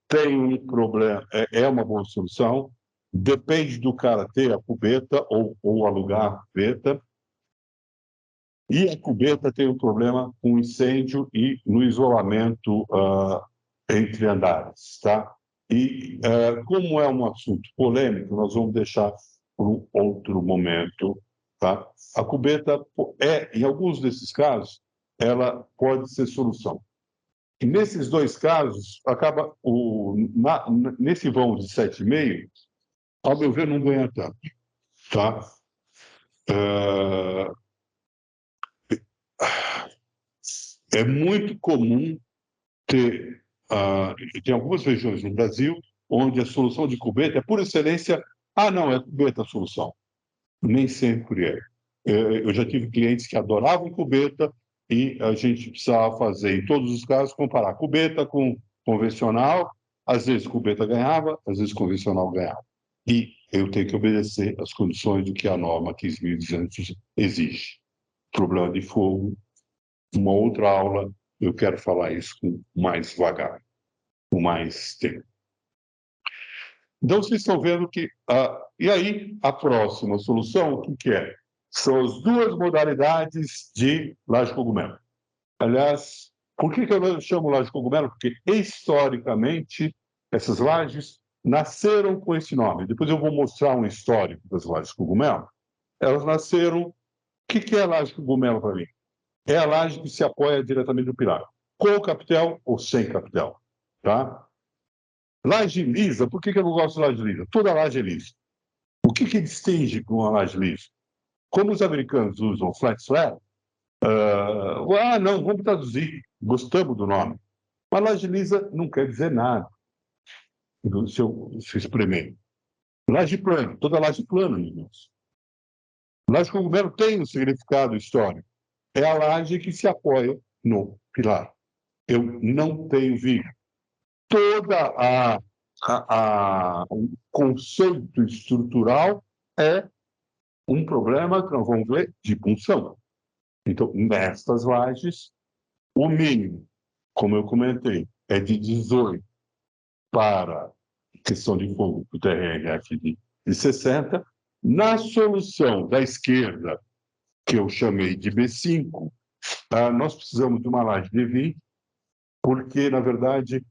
tem um problema, é uma boa solução, depende do cara ter a cubeta ou alugar a cubeta, e a cubeta tem um problema com incêndio e no isolamento entre andares, tá? E, como é um assunto polêmico, nós vamos deixar por um outro momento. Tá? A cubeta, em alguns desses casos, ela pode ser solução. E nesses dois casos, nesse vão de 7,5, ao meu ver, não ganha tanto. Tá? É muito comum ter, tem algumas regiões no Brasil onde a solução de cubeta é, por excelência, não, é cubeta a solução. Nem sempre é. Eu já tive clientes que adoravam cubeta e a gente precisava fazer, em todos os casos, comparar cubeta com convencional. Às vezes cubeta ganhava, às vezes convencional ganhava. E eu tenho que obedecer às condições do que a norma 15.200 exige. Problema de fogo, uma outra aula, eu quero falar isso com mais devagar, com mais tempo. Então, vocês estão vendo que... e aí, a próxima solução, o que é? São as duas modalidades de laje cogumelo. Aliás, por que eu chamo laje cogumelo? Porque, historicamente, essas lajes nasceram com esse nome. Depois eu vou mostrar um histórico das lajes cogumelo. Elas nasceram... O que é laje cogumelo para mim? É a laje que se apoia diretamente no pilar, com capitel ou sem capitel. Tá? Laje lisa, por que eu não gosto de laje lisa? Toda laje é lisa. O que distingue com uma laje lisa? Como os americanos usam flat slab, não, vamos traduzir, gostamos do nome. Mas laje lisa não quer dizer nada, se eu exprimir. Laje plana, toda laje plana, irmãos. Laje cogumelo tem um significado histórico. É a laje que se apoia no pilar. Eu não tenho viga. Toda o conceito estrutural é um problema que nós vamos ver de punção. Então, nestas lajes, o mínimo, como eu comentei, é de 18 para questão de fogo para o TRF de 60. Na solução da esquerda, que eu chamei de B5, nós precisamos de uma laje de 20, porque, na verdade,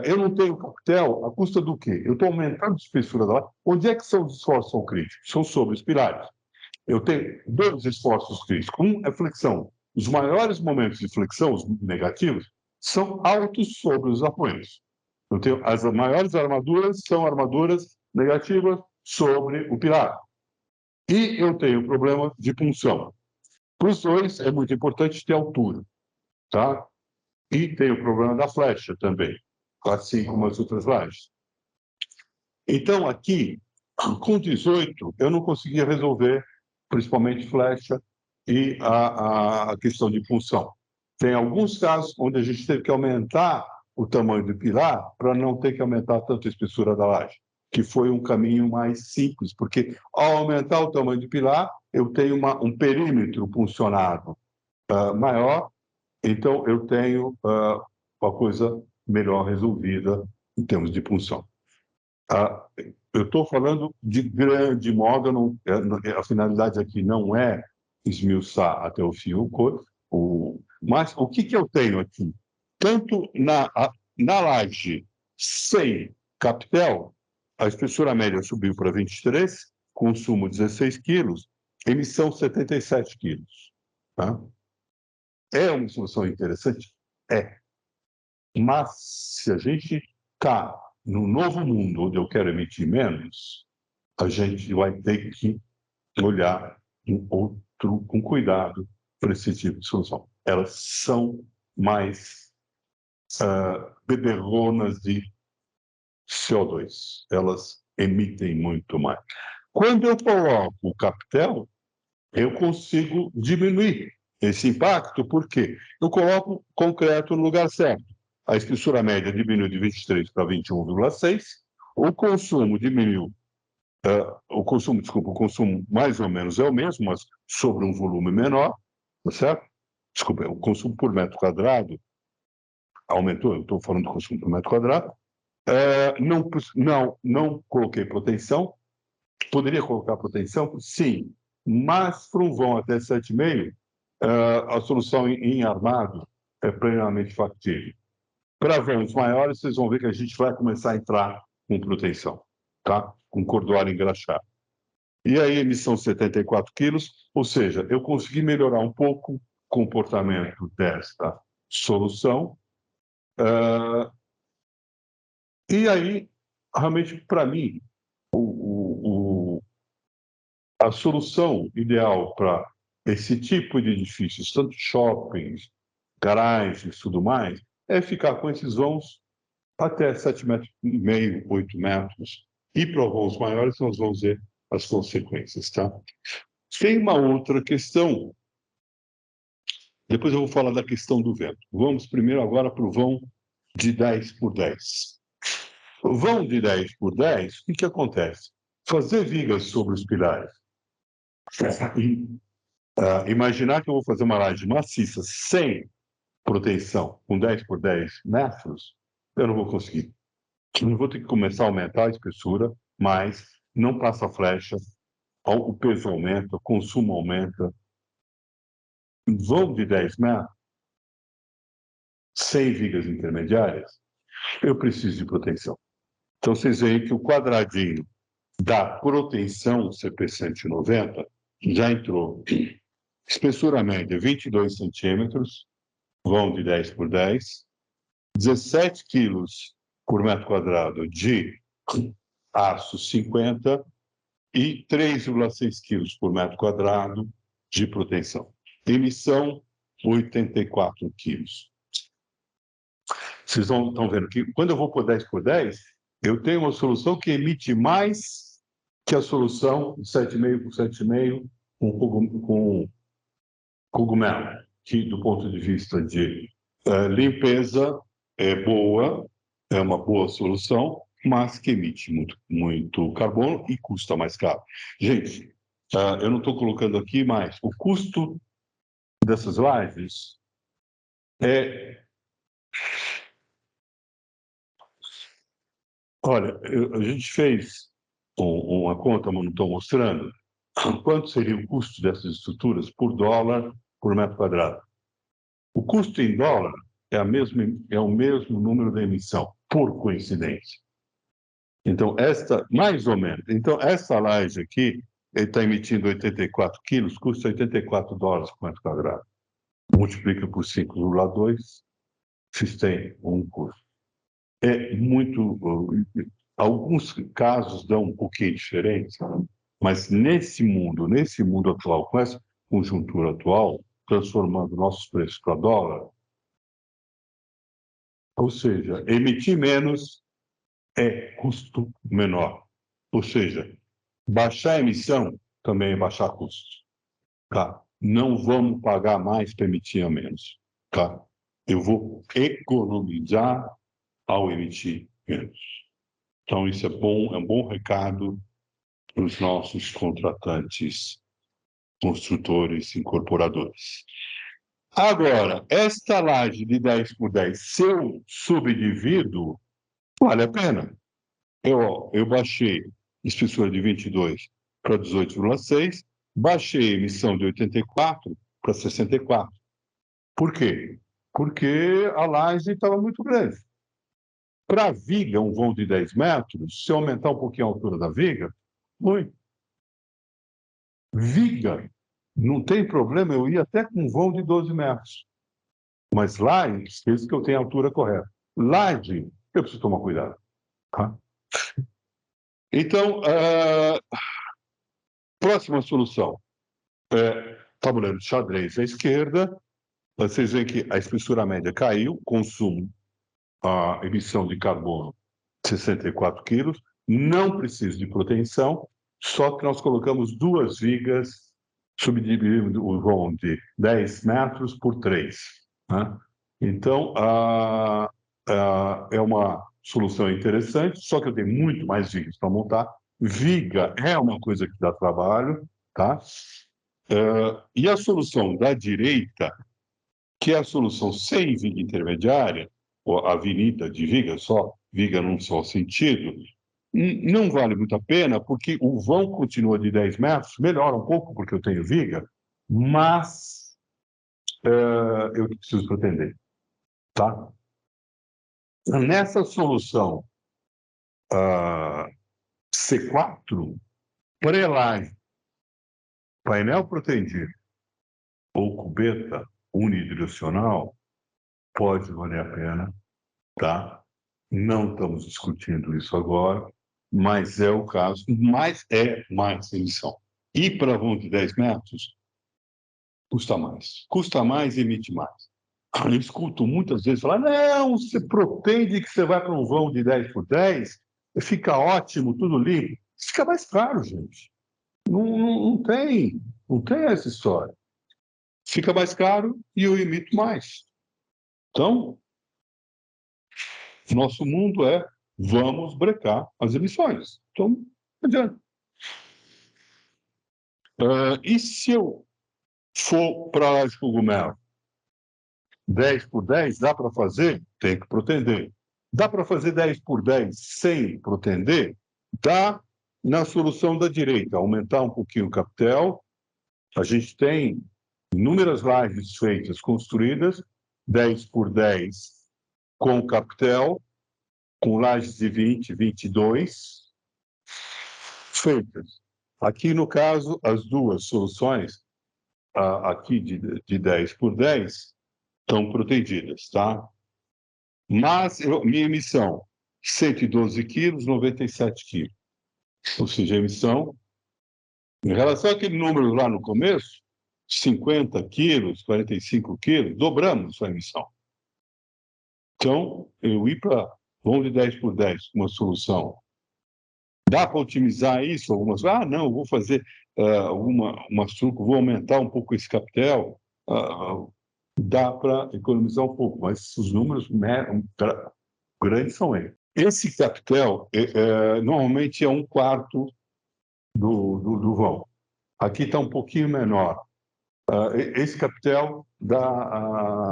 eu não tenho capitel à custa do quê? Eu estou aumentando a espessura da laje. Onde é que são os esforços são críticos? São sobre os pilares. Eu tenho dois esforços críticos. Um é flexão. Os maiores momentos de flexão, os negativos, são altos sobre os apoios. Eu tenho, as maiores armaduras são armaduras negativas sobre o pilar. E eu tenho problema de punção. Para os dois, é muito importante ter altura. Tá? E tem o problema da flecha também, assim como as outras lajes. Então, aqui, com 18, eu não conseguia resolver, principalmente flecha e a questão de punção. Tem alguns casos onde a gente teve que aumentar o tamanho do pilar para não ter que aumentar tanto a espessura da laje, que foi um caminho mais simples, porque ao aumentar o tamanho do pilar, eu tenho um perímetro puncionado maior, então eu tenho uma coisa melhor resolvida em termos de punção. Eu estou falando de grande modo, a finalidade aqui não é esmiuçar até o fim o corpo, mas o que eu tenho aqui? Tanto na laje sem capitel, a espessura média subiu para 23, consumo 16 quilos, emissão 77 quilos. Tá? É uma solução interessante? É. Mas se a gente está no novo mundo onde eu quero emitir menos, a gente vai ter que olhar com cuidado para esse tipo de solução. Elas são mais beberronas de CO2. Elas emitem muito mais. Quando eu coloco o capitel, eu consigo diminuir esse impacto, porque eu coloco concreto no lugar certo. A espessura média diminuiu de 23 para 21,6, o consumo diminuiu, o consumo mais ou menos é o mesmo, mas sobre um volume menor, tá certo? Desculpa, o consumo por metro quadrado aumentou, eu estou falando do consumo por metro quadrado. Não coloquei proteção. Poderia colocar proteção? Sim, mas para um vão até 7,5, a solução em armado é plenamente factível. Para vãos maiores, vocês vão ver que a gente vai começar a entrar com proteção, tá? Com cordoário engraxado. E aí, emissão 74 quilos, ou seja, eu consegui melhorar um pouco o comportamento desta solução. E aí, realmente, para mim, a solução ideal para esse tipo de edifícios, tanto shoppings, garagens e tudo mais, é ficar com esses vãos até 7,5 metros, 8 metros. E para vãos maiores, nós vamos ver as consequências, tá? Tem uma outra questão, depois eu vou falar da questão do vento. Vamos primeiro agora para o vão de 10 por 10. O vão de 10 por 10, o que acontece? Fazer vigas sobre os pilares. Imaginar que eu vou fazer uma laje maciça sem proteção, com 10 por 10 metros, eu não vou conseguir. Eu vou ter que começar a aumentar a espessura, mas não passa flecha, o peso aumenta, o consumo aumenta. Vão de 10 metros, sem vigas intermediárias, eu preciso de proteção. Então, vocês veem que o quadradinho da proteção CP190 já entrou. Espessura média, 22 centímetros, vão de 10 por 10, 17 quilos por metro quadrado de aço 50 e 3,6 quilos por metro quadrado de proteção. Emissão, 84 quilos. Vocês estão vendo que quando eu vou por 10 por 10, eu tenho uma solução que emite mais que a solução 7,5 por 7,5 com cogumelo, que do ponto de vista de limpeza é boa, é uma boa solução, mas que emite muito carbono e custa mais caro. Gente, eu não estou colocando aqui, mas o custo dessas lajes é... Olha, a gente fez uma conta, mas não estou mostrando, quanto seria o custo dessas estruturas por dólar por metro quadrado. O custo em dólar é o mesmo número da emissão, por coincidência. Então, mais ou menos. Então, essa laje aqui, ele está emitindo 84 quilos, custa 84 dólares por metro quadrado. Multiplica por 5,2, vocês têm um custo. É muito... Alguns casos dão um pouquinho diferente, mas nesse mundo atual, com essa conjuntura atual, transformando nossos preços para dólar, ou seja, emitir menos é custo menor. Ou seja, baixar a emissão também é baixar custo. Tá? Não vamos pagar mais para emitir a menos. Tá? Eu vou economizar ao emitir menos. Então, isso é um bom recado para os nossos contratantes, construtores, incorporadores. Agora, esta laje de 10 por 10, se eu subdivido, vale a pena. Eu baixei espessura de 22 para 18,6, baixei a emissão de 84 para 64. Por quê? Porque a laje estava muito grande. Para a viga, um vão de 10 metros, se eu aumentar um pouquinho a altura da viga, muito. Viga, não tem problema, eu ia até com um vão de 12 metros. Mas laje, esqueça que eu tenho a altura correta. Laje, eu preciso tomar cuidado. Tá? Então, próxima solução. Tabuleiro de xadrez à esquerda. Vocês veem que a espessura média caiu, consumo, a emissão de carbono, 64 quilos. Não precisa de proteção, só que nós colocamos duas vigas, subdividindo o vão de 10 metros por 3. Né? Então, é uma solução interessante, só que eu tenho muito mais vigas para montar. Viga é uma coisa que dá trabalho, tá? E a solução da direita, que é a solução sem viga intermediária, ou avenida de viga só, viga num só sentido, não vale muito a pena, porque o vão continua de 10 metros, melhora um pouco porque eu tenho viga, mas eu preciso pretender. Tá? Nessa solução C4, pré-laje, painel protendido ou cubeta unidirecional, pode valer a pena, tá? Não estamos discutindo isso agora, mas é o caso, mas é mais emissão. Ir para vão de 10 metros custa mais e emite mais. Eu escuto muitas vezes falar, não, você pretende que você vai para um vão de 10 por 10, fica ótimo, tudo limpo. Fica mais caro, gente. Não tem essa história. Fica mais caro e eu emito mais. Então, nosso mundo é vamos brecar as emissões. Então, não adianta. E se eu for para lá de cogumelo? 10 por 10, dá para fazer? Tem que pretender. Dá para fazer 10 por 10 sem pretender? Dá na solução da direita, aumentar um pouquinho o capital. A gente tem inúmeras lajes feitas, construídas, 10 por 10 com capital, com lajes de 20, 22, feitas. Aqui, no caso, as duas soluções, aqui de 10 por 10, estão protegidas, tá? Mas minha emissão, 112 quilos, 97 quilos. Ou seja, a emissão, em relação àquele número lá no começo, 50 quilos, 45 quilos, dobramos a emissão. Então, eu ir para vão de 10 por 10, uma solução. Dá para otimizar isso? Algumas, não, eu vou fazer uma truco, vou aumentar um pouco esse capital. Dá para economizar um pouco, mas os números grandes são eles. Esse capital, normalmente é 1/4 do vão. Aqui está um pouquinho menor. Esse capital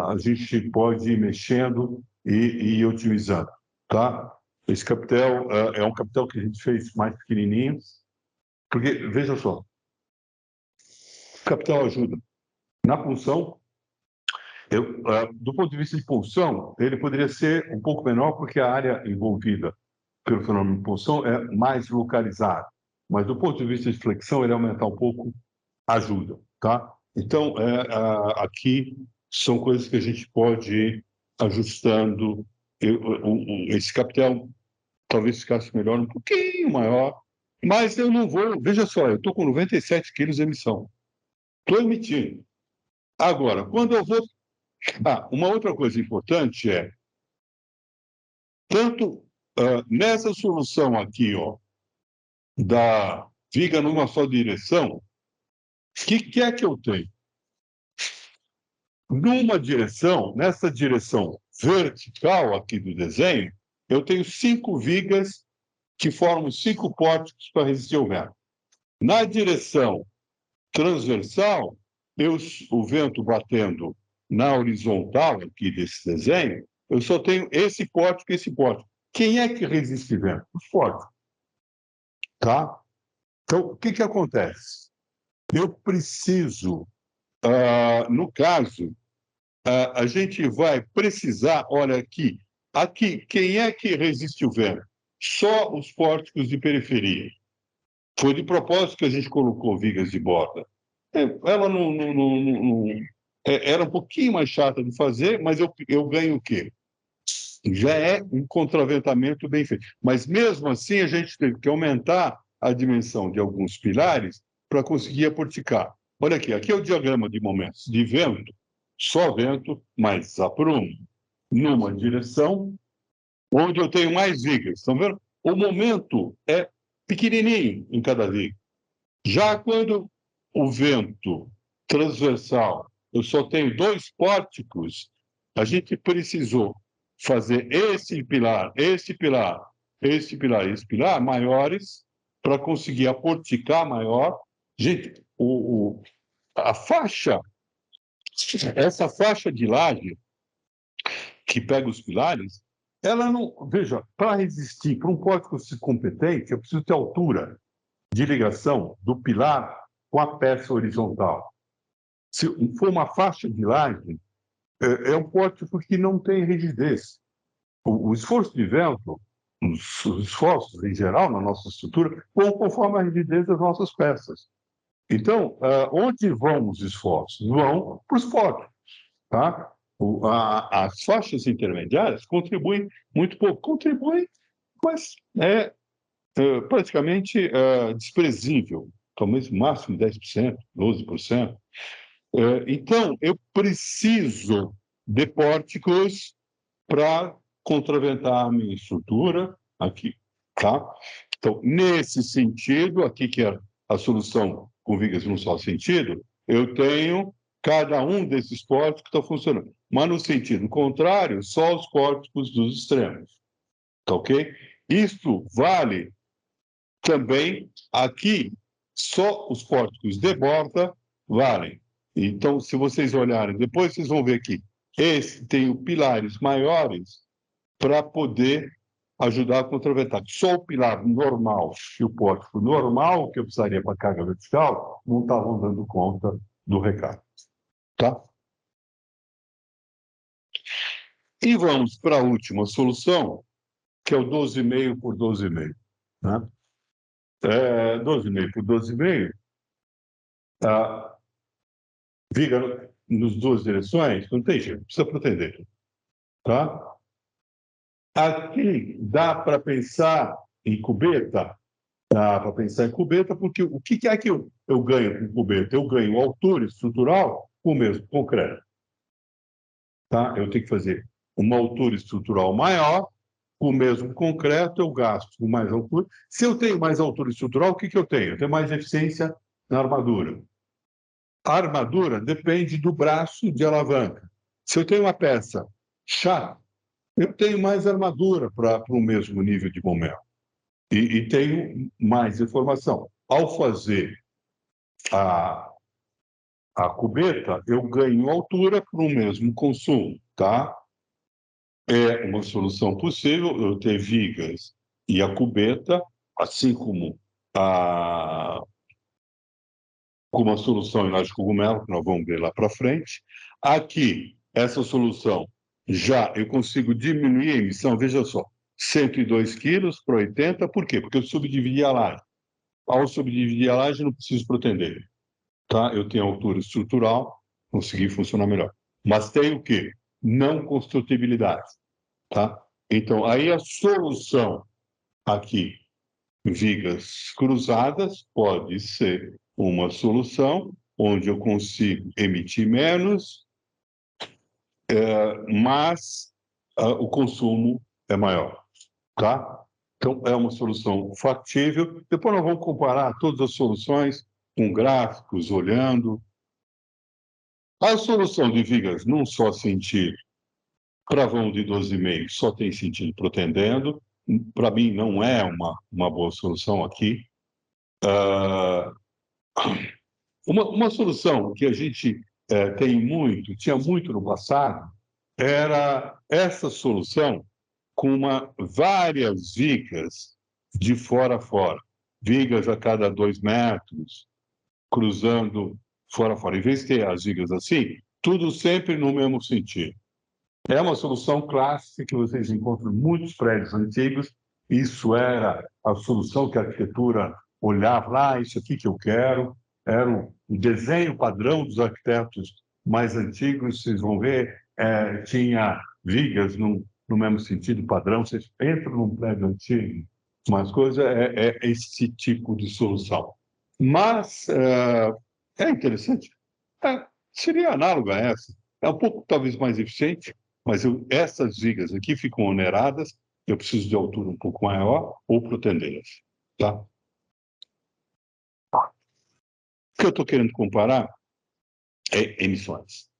a gente pode ir mexendo e ir otimizando, tá? Esse capital é um capital que a gente fez mais pequenininho, porque, veja só, o capital ajuda. Na punção, do ponto de vista de punção, ele poderia ser um pouco menor, porque a área envolvida pelo fenômeno de punção é mais localizada. Mas, do ponto de vista de flexão, ele aumentar um pouco ajuda, tá? Então, aqui são coisas que a gente pode ir ajustando. Esse capital talvez ficasse melhor, um pouquinho maior, mas eu não vou. Veja só, eu estou com 97 quilos de emissão. Estou emitindo. Agora, quando eu vou. Uma outra coisa importante é, tanto nessa solução aqui, ó, da viga numa só direção, o que é que eu tenho? Numa direção, nessa direção vertical aqui do desenho, eu tenho 5 vigas que formam 5 pórticos para resistir ao vento. Na direção transversal, o vento batendo na horizontal aqui desse desenho, eu só tenho esse pórtico e esse pórtico. Quem é que resiste vento? Os pórticos. Tá? Então, o que acontece? Eu preciso, no caso, a gente vai precisar, olha aqui, quem é que resiste o vento? Só os pórticos de periferia. Foi de propósito que a gente colocou vigas de borda. Ela era um pouquinho mais chata de fazer, mas eu ganho o quê? Já é um contraventamento bem feito. Mas, mesmo assim, a gente teve que aumentar a dimensão de alguns pilares para conseguir aporticar. Olha aqui é o diagrama de momentos de vento, só vento, mais aprumo, numa direção onde eu tenho mais vigas. Estão vendo? O momento é pequenininho em cada viga. Já quando o vento transversal, eu só tenho 2 pórticos, a gente precisou fazer esse pilar maiores para conseguir aporticar maior. Gente, essa faixa de laje que pega os pilares, ela não. Veja, para resistir, para um pórtico ser competente, eu preciso ter altura de ligação do pilar com a peça horizontal. Se for uma faixa de laje, é um pórtico que não tem rigidez. O esforço de vento os esforços, em geral, na nossa estrutura, conforme a rigidez das nossas peças. Então, onde vão os esforços? Vão para os pórticos, tá? As faixas intermediárias contribuem muito pouco. Contribuem, mas praticamente desprezível, talvez no máximo 10%, 12%. Então, eu preciso de pórticos para contraventar a minha estrutura aqui, tá? Então, nesse sentido, aqui que é a solução com vigas num só sentido, eu tenho cada um desses pórticos que está funcionando. Mas no sentido contrário, só os pórticos dos extremos, tá ok? Isso vale também aqui, só os pórticos de borda valem. Então, se vocês olharem, depois vocês vão ver que esse tem pilares maiores para poder ajudar a contraventar. Só o pilar normal e o pórtico normal, que eu precisaria para carga vertical, não estavam dando conta do recado. Tá? E vamos para a última solução, que é o 12,5 por 12,5. Né? 12,5 por 12,5, viga nas duas direções, não tem jeito, precisa pretender. Tá? Aqui dá para pensar em cubeta, porque o que é que eu ganho com cubeta? Eu ganho altura estrutural com o mesmo concreto. Tá? Eu tenho que fazer uma altura estrutural maior, com o mesmo concreto, eu gasto com mais altura. Se eu tenho mais altura estrutural, o que eu tenho? Eu tenho mais eficiência na armadura. A armadura depende do braço de alavanca. Se eu tenho uma peça chata, eu tenho mais armadura para o mesmo nível de momento. E tenho mais informação. Ao fazer a cubeta, eu ganho altura para o mesmo consumo, tá? É uma solução possível eu ter vigas e a cubeta, assim como uma solução em laje de cogumelo, que nós vamos ver lá para frente. Aqui, essa solução, já eu consigo diminuir a emissão, veja só, 102 quilos para 80, por quê? Porque eu subdividi a laje. Ao subdividir a laje, não preciso pretender. Tá? Eu tenho altura estrutural, consegui funcionar melhor. Mas tem o quê? Não construtibilidade. Tá? Então, aí a solução aqui, vigas cruzadas, pode ser uma solução onde eu consigo emitir menos, mas o consumo é maior. Tá? Então, é uma solução factível. Depois nós vamos comparar todas as soluções com gráficos, olhando. A solução de vigas num só sentido, para vão de 12,5, só tem sentido protendendo. Para mim, não é uma boa solução aqui. Uma solução que a gente tinha muito no passado, era essa solução com várias vigas de fora a fora. Vigas a cada 2 metros, cruzando fora a fora. Em vez de ter as vigas assim, tudo sempre no mesmo sentido. É uma solução clássica que vocês encontram em muitos prédios antigos. Isso era a solução que a arquitetura olhava lá, isso aqui que eu quero. Era o desenho padrão dos arquitetos mais antigos. Vocês vão ver, tinha vigas no mesmo sentido padrão. Vocês entram num prédio antigo, umas coisas, esse tipo de solução. Mas é interessante. Seria análoga a essa. É um pouco, talvez, mais eficiente, mas essas vigas aqui ficam oneradas, eu preciso de altura um pouco maior ou pretendê-las. Tá? O que eu estou querendo comparar é emissões.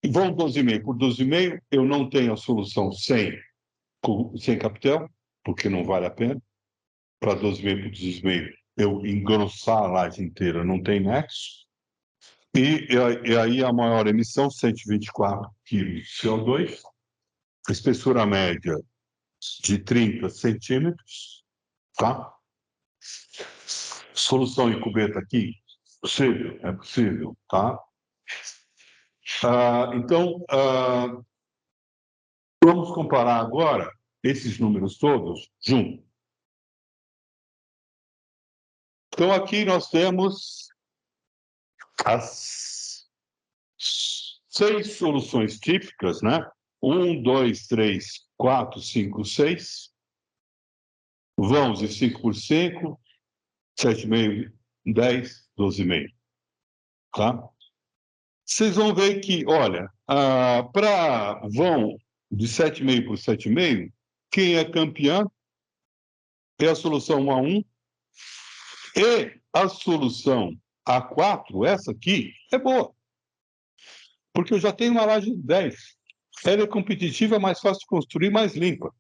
Vão 12,5 por 12,5, eu não tenho a solução sem capitel, porque não vale a pena. Para 12,5 por 12,5, eu engrossar a laje inteira não tem nexo. E aí a maior emissão, 124 quilos de CO2, espessura média de 30 centímetros, tá? Solução em cubeta aqui, é possível, tá? Então, Vamos comparar agora esses números todos juntos. Então, aqui nós temos as 6 soluções típicas, né? 1, 2, 3, 4, 5, 6. Vãos de 5 por 5, 7,5, 10, 12,5. Tá? Vocês vão ver que, olha, para vão de 7,5 por 7,5, quem é campeã é a solução 1 a 1, e a solução A4, essa aqui, é boa. Porque eu já tenho uma laje de 10. Ela é competitiva, é mais fácil de construir, mais limpa.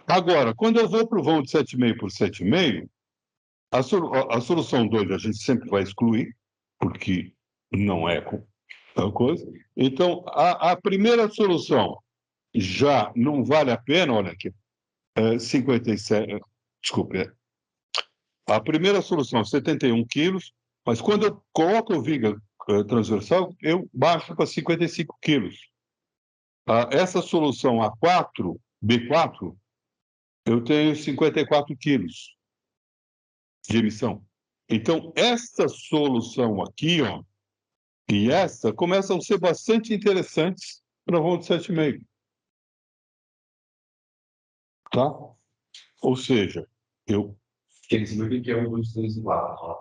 Agora, quando eu vou para o vão de 7,5 por 7,5, a solução 2 a gente sempre vai excluir, porque não é coisa. Então, a primeira solução já não vale a pena, olha aqui, 57, desculpe, a primeira solução, 71 quilos, mas quando eu coloco a viga transversal, eu baixo para 55 quilos. Essa solução A4, B4, eu tenho 54 quilos de emissão. Então, essa solução aqui, ó, e essa começam a ser bastante interessantes para vão de 7,5. Tá? Ou seja, eu... Eles sabem que é 1, 2, 3 e 4.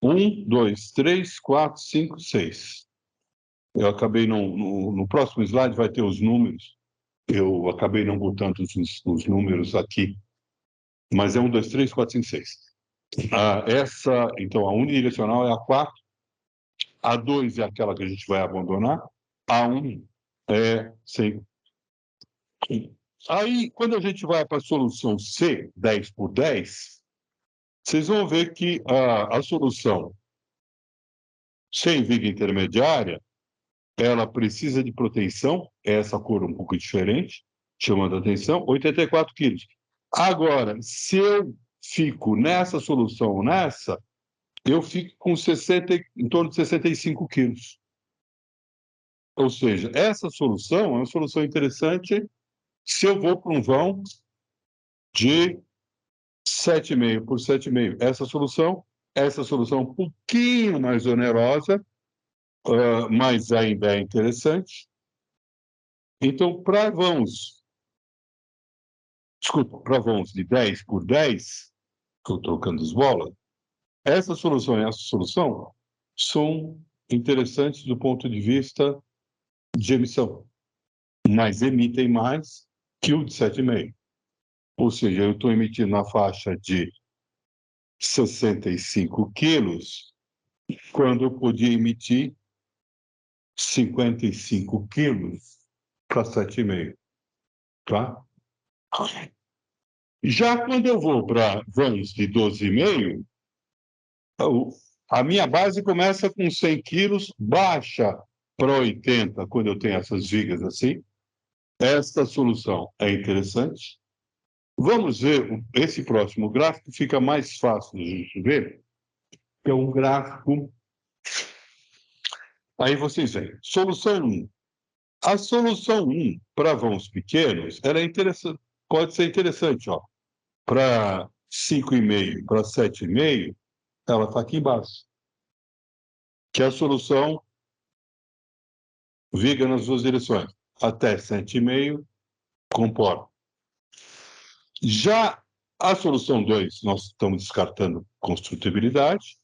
1, 2, 3, 4, 5, 6. Eu acabei, no próximo slide vai ter os números. Eu acabei não botando os números aqui. Mas é 1, 2, 3, 4, 5, 6. Então, a unidirecional é a 4. A 2 é aquela que a gente vai abandonar. A 1 é 5. Aí, quando a gente vai para a solução C, 10 por 10, vocês vão ver que a solução sem viga intermediária, ela precisa de proteção, essa cor um pouco diferente, chamando a atenção, 84 quilos. Agora, se eu fico nessa solução ou nessa, eu fico com em torno de 65 quilos. Ou seja, essa solução é uma solução interessante se eu vou para um vão de 7,5 por 7,5. Essa solução é um pouquinho mais onerosa, mas ainda é interessante. Então, para vãos de 10 por 10, estou trocando as bolas, essa solução e essa solução são interessantes do ponto de vista de emissão, mas emitem mais que o de 7,5. Ou seja, eu estou emitindo na faixa de 65 quilos, quando eu podia emitir 55 quilos para 7,5. Tá? Já quando eu vou para vãos de 12,5, a minha base começa com 100 quilos, baixa para 80 quando eu tenho essas vigas assim. Esta solução é interessante. Vamos ver esse próximo gráfico, fica mais fácil de a gente ver, que é um gráfico. Aí vocês veem. Solução 1. A solução 1 para vãos pequenos, ela é interessante, pode ser interessante, ó. Para 5,5, para 7,5, ela está aqui embaixo. Que é a solução viga nas duas direções. Até 7,5, comporta. Já a solução 2, nós estamos descartando construtibilidade.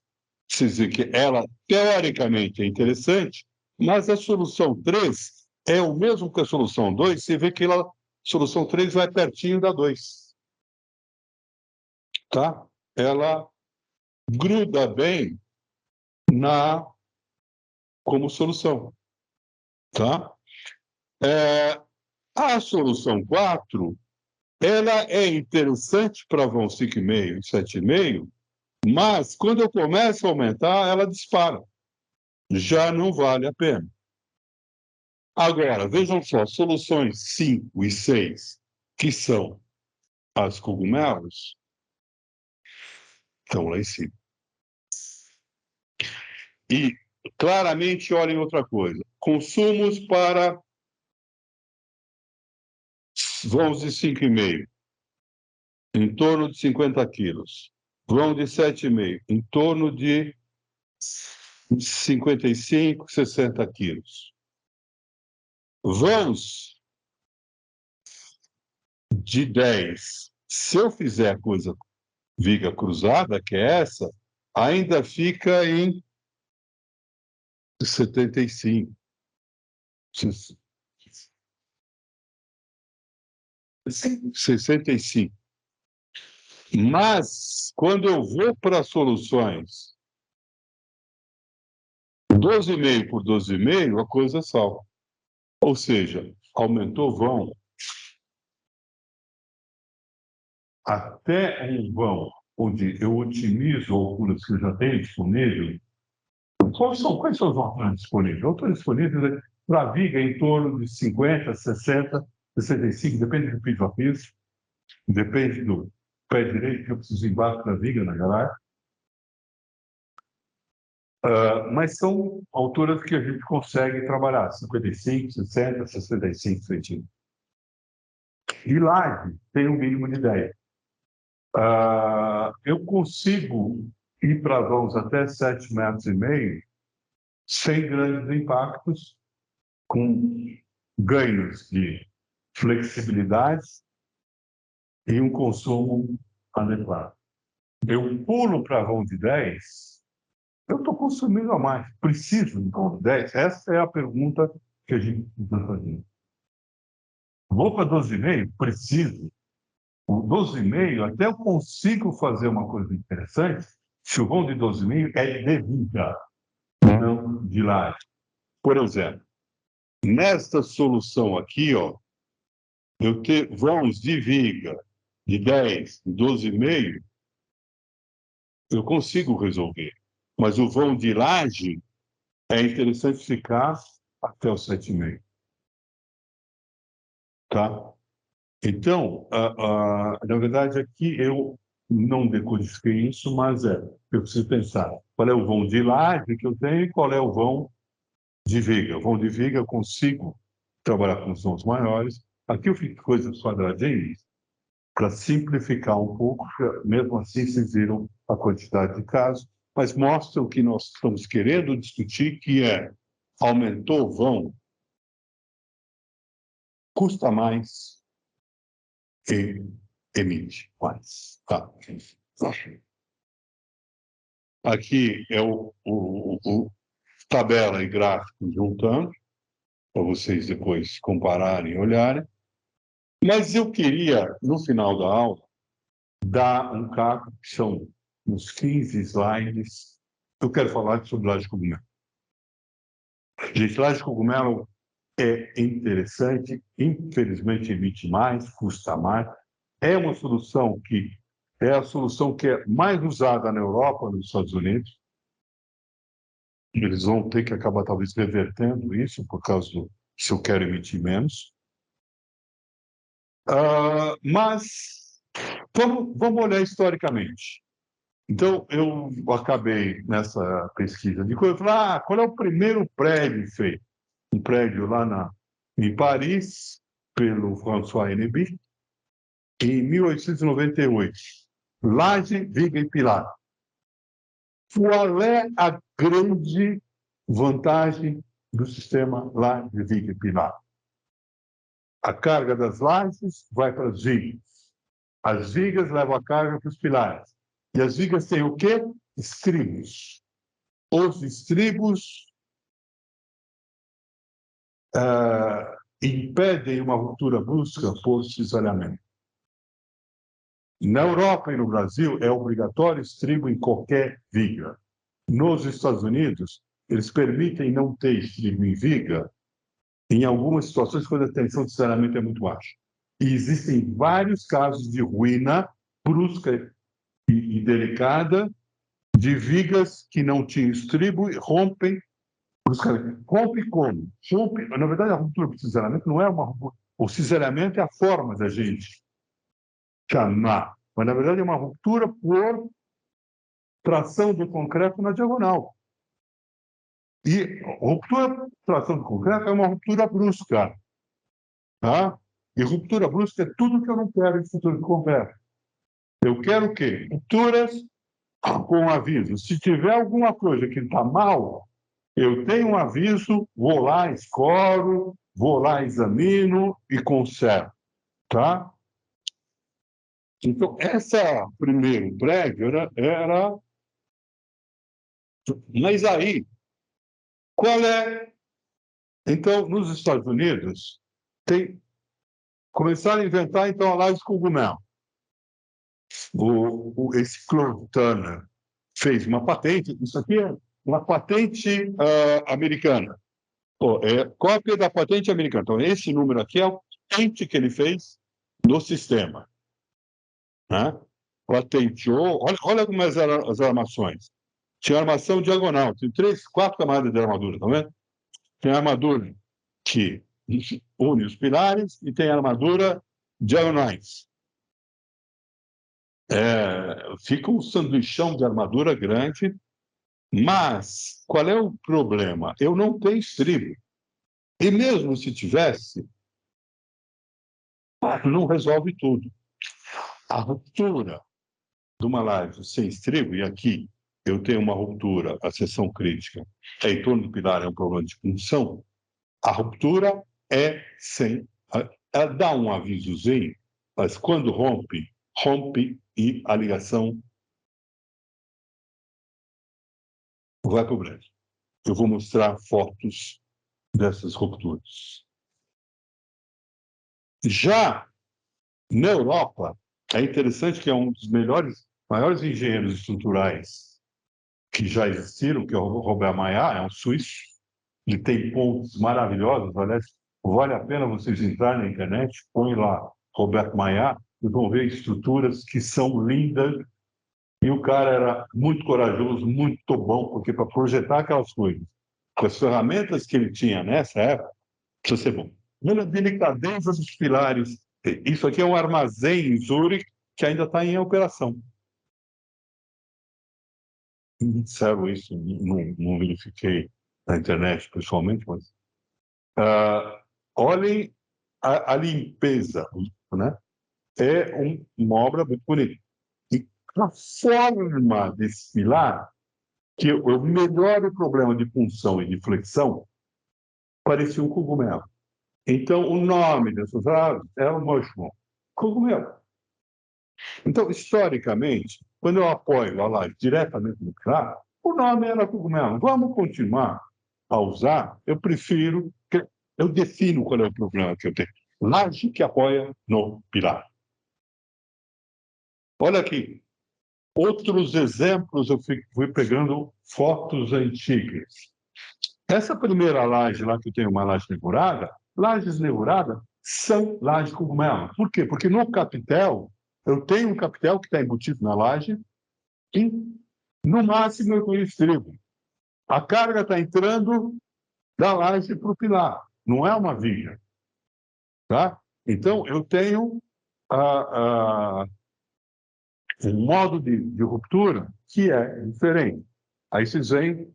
Vocês veem que ela, teoricamente, é interessante, mas a solução 3 é o mesmo que a solução 2, você vê que a solução 3 vai pertinho da 2. Tá? Ela gruda bem como solução. Tá? A solução 4, ela é interessante para vão 5,5 e 7,5, mas quando eu começo a aumentar, ela dispara. Já não vale a pena. Agora, vejam só, soluções 5 e 6, que são as cogumelos, estão lá em cima. E claramente olhem outra coisa. Consumos para vãos de 5,5, em torno de 50 quilos. Vão de 7,5, em torno de 55, 60 quilos. Vãos de 10, se eu fizer a coisa viga cruzada, que é essa, ainda fica em 75. 65. Mas, quando eu vou para soluções 12,5 por 12,5, a coisa salva. Ou seja, aumentou o vão até um vão onde eu otimizo alturas que eu já tenho disponível. Quais são os alturas disponíveis? Alturas disponíveis para viga em torno de 50, 60, 65, depende do piso a piso, depende do pé direito que eu preciso embaixo da viga na garagem. Mas são alturas que a gente consegue trabalhar, 55, 60, 65 centímetros. E laje tem um mínimo de 10. Eu consigo ir para vãos até 7,5 metros sem grandes impactos, com ganhos de flexibilidade e um consumo adequado. Eu pulo para vão de 10, eu estou consumindo a mais. Preciso de vão de 10? Essa é a pergunta que a gente precisa fazer. Vou para 12,5? Preciso. O 12,5, até eu consigo fazer uma coisa interessante, se o vão de 12,5 é de viga, não de laje. Por exemplo, nesta solução aqui, ó, eu ter vãos de viga de 10, 12,5, eu consigo resolver. Mas o vão de laje é interessante ficar até o 7,5. Tá? Então, na verdade, aqui eu não decodifiquei isso, mas eu preciso pensar qual é o vão de laje que eu tenho e qual é o vão de viga. O vão de viga eu consigo trabalhar com os vãos maiores. Aqui eu fiz coisas quadradinhas para simplificar um pouco, mesmo assim vocês viram a quantidade de casos, mas mostra o que nós estamos querendo discutir, que é aumentou o vão, custa mais e emite mais. Tá. Aqui é o tabela e gráfico juntando, para vocês depois compararem e olharem. Mas eu queria, no final da aula, dar um caco, que são uns 15 slides. Eu quero falar sobre laje de cogumelo. Gente, laje de cogumelo é interessante, infelizmente emite mais, custa mais. É uma solução que é a solução que é mais usada na Europa, nos Estados Unidos. Eles vão ter que acabar, talvez, revertendo isso, por causa do se eu quero emitir menos. Mas vamos olhar historicamente. Então, eu acabei nessa pesquisa de coisa, falei, qual é o primeiro prédio feito? Um prédio lá em Paris, pelo François Henneby, em 1898. Laje, viga e pilar. Qual é a grande vantagem do sistema laje, viga e pilar? A carga das lajes vai para as vigas. As vigas levam a carga para os pilares. E as vigas têm o quê? Estribos. Os estribos impedem uma ruptura brusca por cisalhamento. Na Europa e no Brasil, é obrigatório estribo em qualquer viga. Nos Estados Unidos, eles permitem não ter estribo em viga em algumas situações quando a tensão de cisalhamento é muito baixa. E existem vários casos de ruína brusca e delicada de vigas que não tinham estribo e rompem. Rompe como? Rompe, na verdade, a ruptura por cisalhamento não é uma ruptura. O cisalhamento é a forma da gente chamar, mas na verdade é uma ruptura por tração do concreto na diagonal. E ruptura de tração de concreto é uma ruptura brusca. Tá? E ruptura brusca é tudo que eu não quero em estrutura de concreto. Eu quero o quê? Rupturas com aviso. Se tiver alguma coisa que está mal, eu tenho um aviso, vou lá, escoro, vou lá, examino e conserto. Tá? Então, essa primeiro prédio era... Mas aí, qual é... Então, nos Estados Unidos, começaram a inventar, então, a laje de cogumelo. Esse Claude Turner fez uma patente, isso aqui é uma patente americana. É cópia da patente americana. Então, esse número aqui é o patente que ele fez no sistema. Né? Patenteou, olha como eram as armações. Tinha armação diagonal, tem 3, 4 camadas de armadura, tá vendo? Tem armadura que une os pilares e tem armadura diagonais. Fica um sanduichão de armadura grande, mas qual é o problema? Eu não tenho estribo. E mesmo se tivesse, não resolve tudo. A ruptura de uma laje sem estribo, e aqui eu tenho uma ruptura, a seção crítica, em torno do pilar é um problema de função, a ruptura é sem... Ela dá um avisozinho, mas quando rompe, rompe e a ligação vai para o brejo. Eu vou mostrar fotos dessas rupturas. Já na Europa, é interessante que é um dos maiores engenheiros estruturais que já existiram, que é o Robert Maillard, é um suíço, ele tem pontos maravilhosos, aliás, vale a pena vocês entrarem na internet, põe lá Robert Maillard, e vão ver estruturas que são lindas, e o cara era muito corajoso, muito bom, porque para projetar aquelas coisas, com as ferramentas que ele tinha nessa época, precisa ser bom. Olha a delicadeza dos pilares. Isso aqui é um armazém em Zurique que ainda está em operação. Me disseram isso, não verifiquei na internet pessoalmente, mas olhem a limpeza, né? É uma obra muito bonita. E a forma desse pilar, que o melhor problema de punção e de flexão, parecia um cogumelo. Então, o nome dessas aves é o mushroom, cogumelo. Então, historicamente, quando eu apoio a laje diretamente no pilar, o nome era cogumelo. Vamos continuar a usar? Eu prefiro, eu defino qual é o problema que eu tenho. Laje que apoia no pilar. Olha aqui, outros exemplos, eu fui pegando fotos antigas. Essa primeira laje lá, que eu tenho uma laje nervurada, lajes nervuradas são lajes cogumelo. Por quê? Porque no capitel, eu tenho um capitel que está embutido na laje e, no máximo, eu tenho estribo. A carga está entrando da laje para o pilar, não é uma viga. Tá? Então, eu tenho um modo de ruptura que é diferente. Aí vocês veem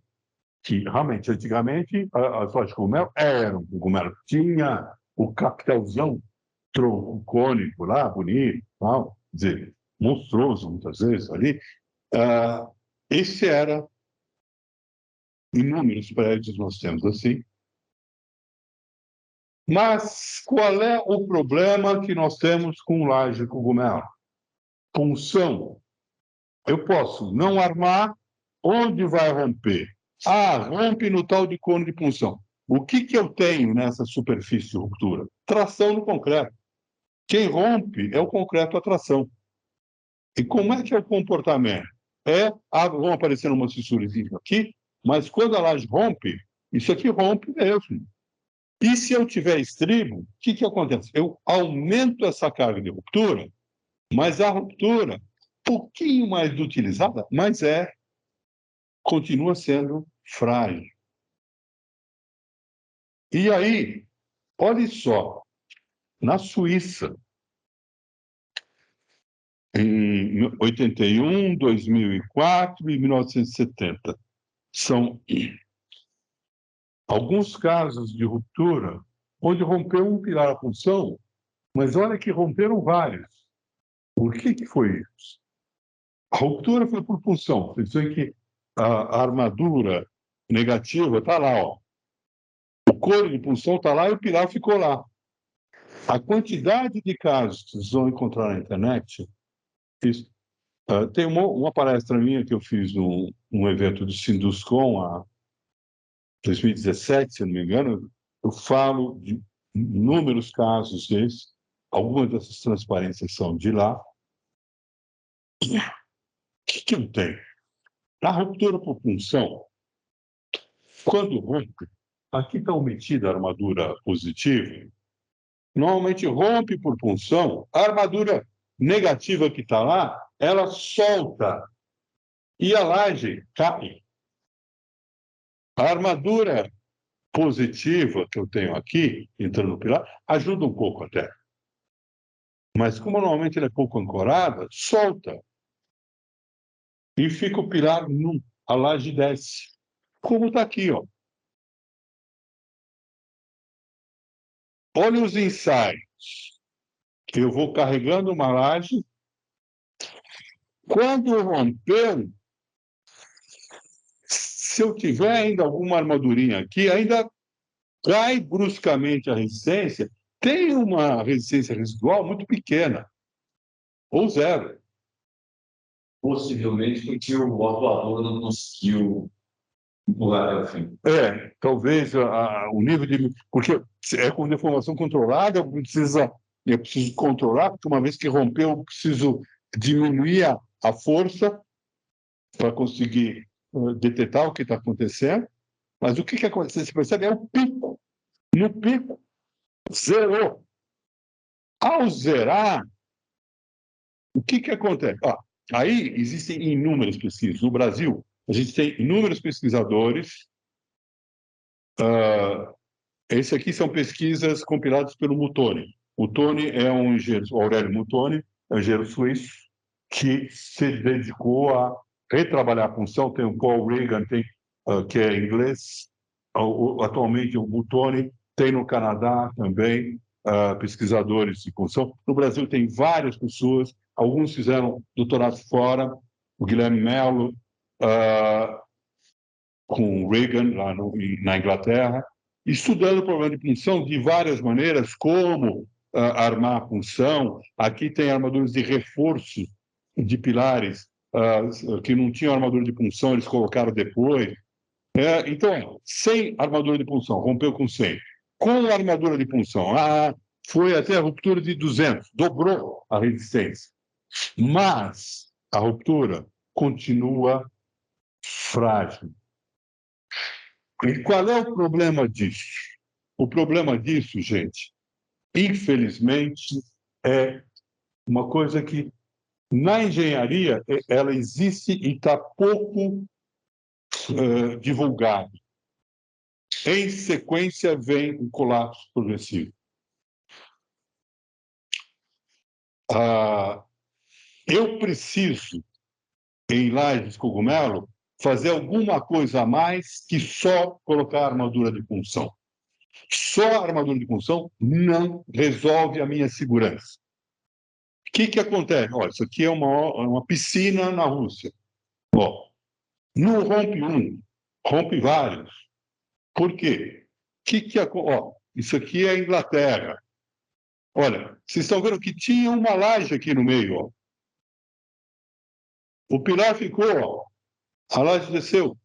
que, realmente, antigamente, as lajes de cogumelo eram cogumelo. Tinha o capitelzão, tronco cônico lá, bonito, tal, quer dizer, monstruoso muitas vezes ali. Esse era, inúmeros prédios nós temos assim. Mas qual é o problema que nós temos com laje de cogumelo? Punção. Eu posso não armar, onde vai romper? Rompe no tal de cone de punção. O que eu tenho nessa superfície de ruptura? Tração no concreto. Quem rompe é o concreto a tração. E como é que é o comportamento? Vão aparecendo umas fissuras aqui, mas quando a laje rompe, isso aqui rompe mesmo. E se eu tiver estribo, o que acontece? Eu aumento essa carga de ruptura, mas a ruptura, um pouquinho mais utilizada, mas continua sendo frágil. E aí, olhe só, na Suíça, em 81, 2004 e 1970, são alguns casos de ruptura onde rompeu um pilar da punção, mas olha que romperam vários. Por que foi isso? A ruptura foi por punção. Quer dizer que a armadura negativa está lá, ó. O couro de punção está lá e o pilar ficou lá. A quantidade de casos que vocês vão encontrar na internet, tem uma palestra minha que eu fiz num evento do Sinduscom, em 2017, se não me engano, eu falo de inúmeros casos desses, algumas dessas transparências são de lá. O que eu tenho? A ruptura por punção, quando rompe, aqui está omitida a armadura positiva, normalmente rompe por punção, a armadura negativa que está lá, ela solta e a laje cai. A armadura positiva que eu tenho aqui, entrando no pilar, ajuda um pouco até. Mas como normalmente ela é pouco ancorada, solta. E fica o pilar nu, a laje desce. Como está aqui, ó. Olha os ensaios. Eu vou carregando uma laje. Quando romper, se eu tiver ainda alguma armadurinha aqui, ainda cai bruscamente a resistência, tem uma resistência residual muito pequena, ou zero. Possivelmente porque o atuador não conseguiu empurrar até o fim. Talvez o nível de... Porque é com deformação controlada, eu preciso controlar, porque uma vez que rompeu, eu preciso diminuir a força para conseguir detectar o que está acontecendo. Mas o que acontece? Você percebe? É o pico. No pico, zerou. Ao zerar, o que acontece? Aí existem inúmeras pesquisas. No Brasil, a gente tem inúmeros pesquisadores. Esse aqui são pesquisas compiladas pelo Mutoni. Mutoni é um engenheiro, o Aurélio Mutoni, é um engenheiro suíço, que se dedicou a retrabalhar a punção. Tem o Paul Regan, que é inglês. Atualmente, o Mutoni tem no Canadá também pesquisadores de punção. No Brasil tem várias pessoas, alguns fizeram doutorado fora, o Guilherme Mello, com o Reagan, lá na Inglaterra, estudando o problema de punção de várias maneiras, como armar a punção. Aqui tem armaduras de reforço de pilares, que não tinham armadura de punção, eles colocaram depois. Então, sem armadura de punção, rompeu com 100. Com a armadura de punção, foi até a ruptura de 200, dobrou a resistência. Mas a ruptura continua frágil. E qual é o problema disso? O problema disso, gente, infelizmente, é uma coisa que, na engenharia, ela existe e está pouco divulgada. Em sequência, vem o colapso progressivo. Eu preciso, em lajes cogumelo, fazer alguma coisa a mais que só colocar armadura de punção. Só a armadura de punção não resolve a minha segurança. O que acontece? Olha, isso aqui é uma piscina na Rússia. Não rompe um, rompe vários. Por quê? Isso aqui é a Inglaterra. Olha, vocês estão vendo que tinha uma laje aqui no meio. Ó. O pilar ficou, a laje desceu.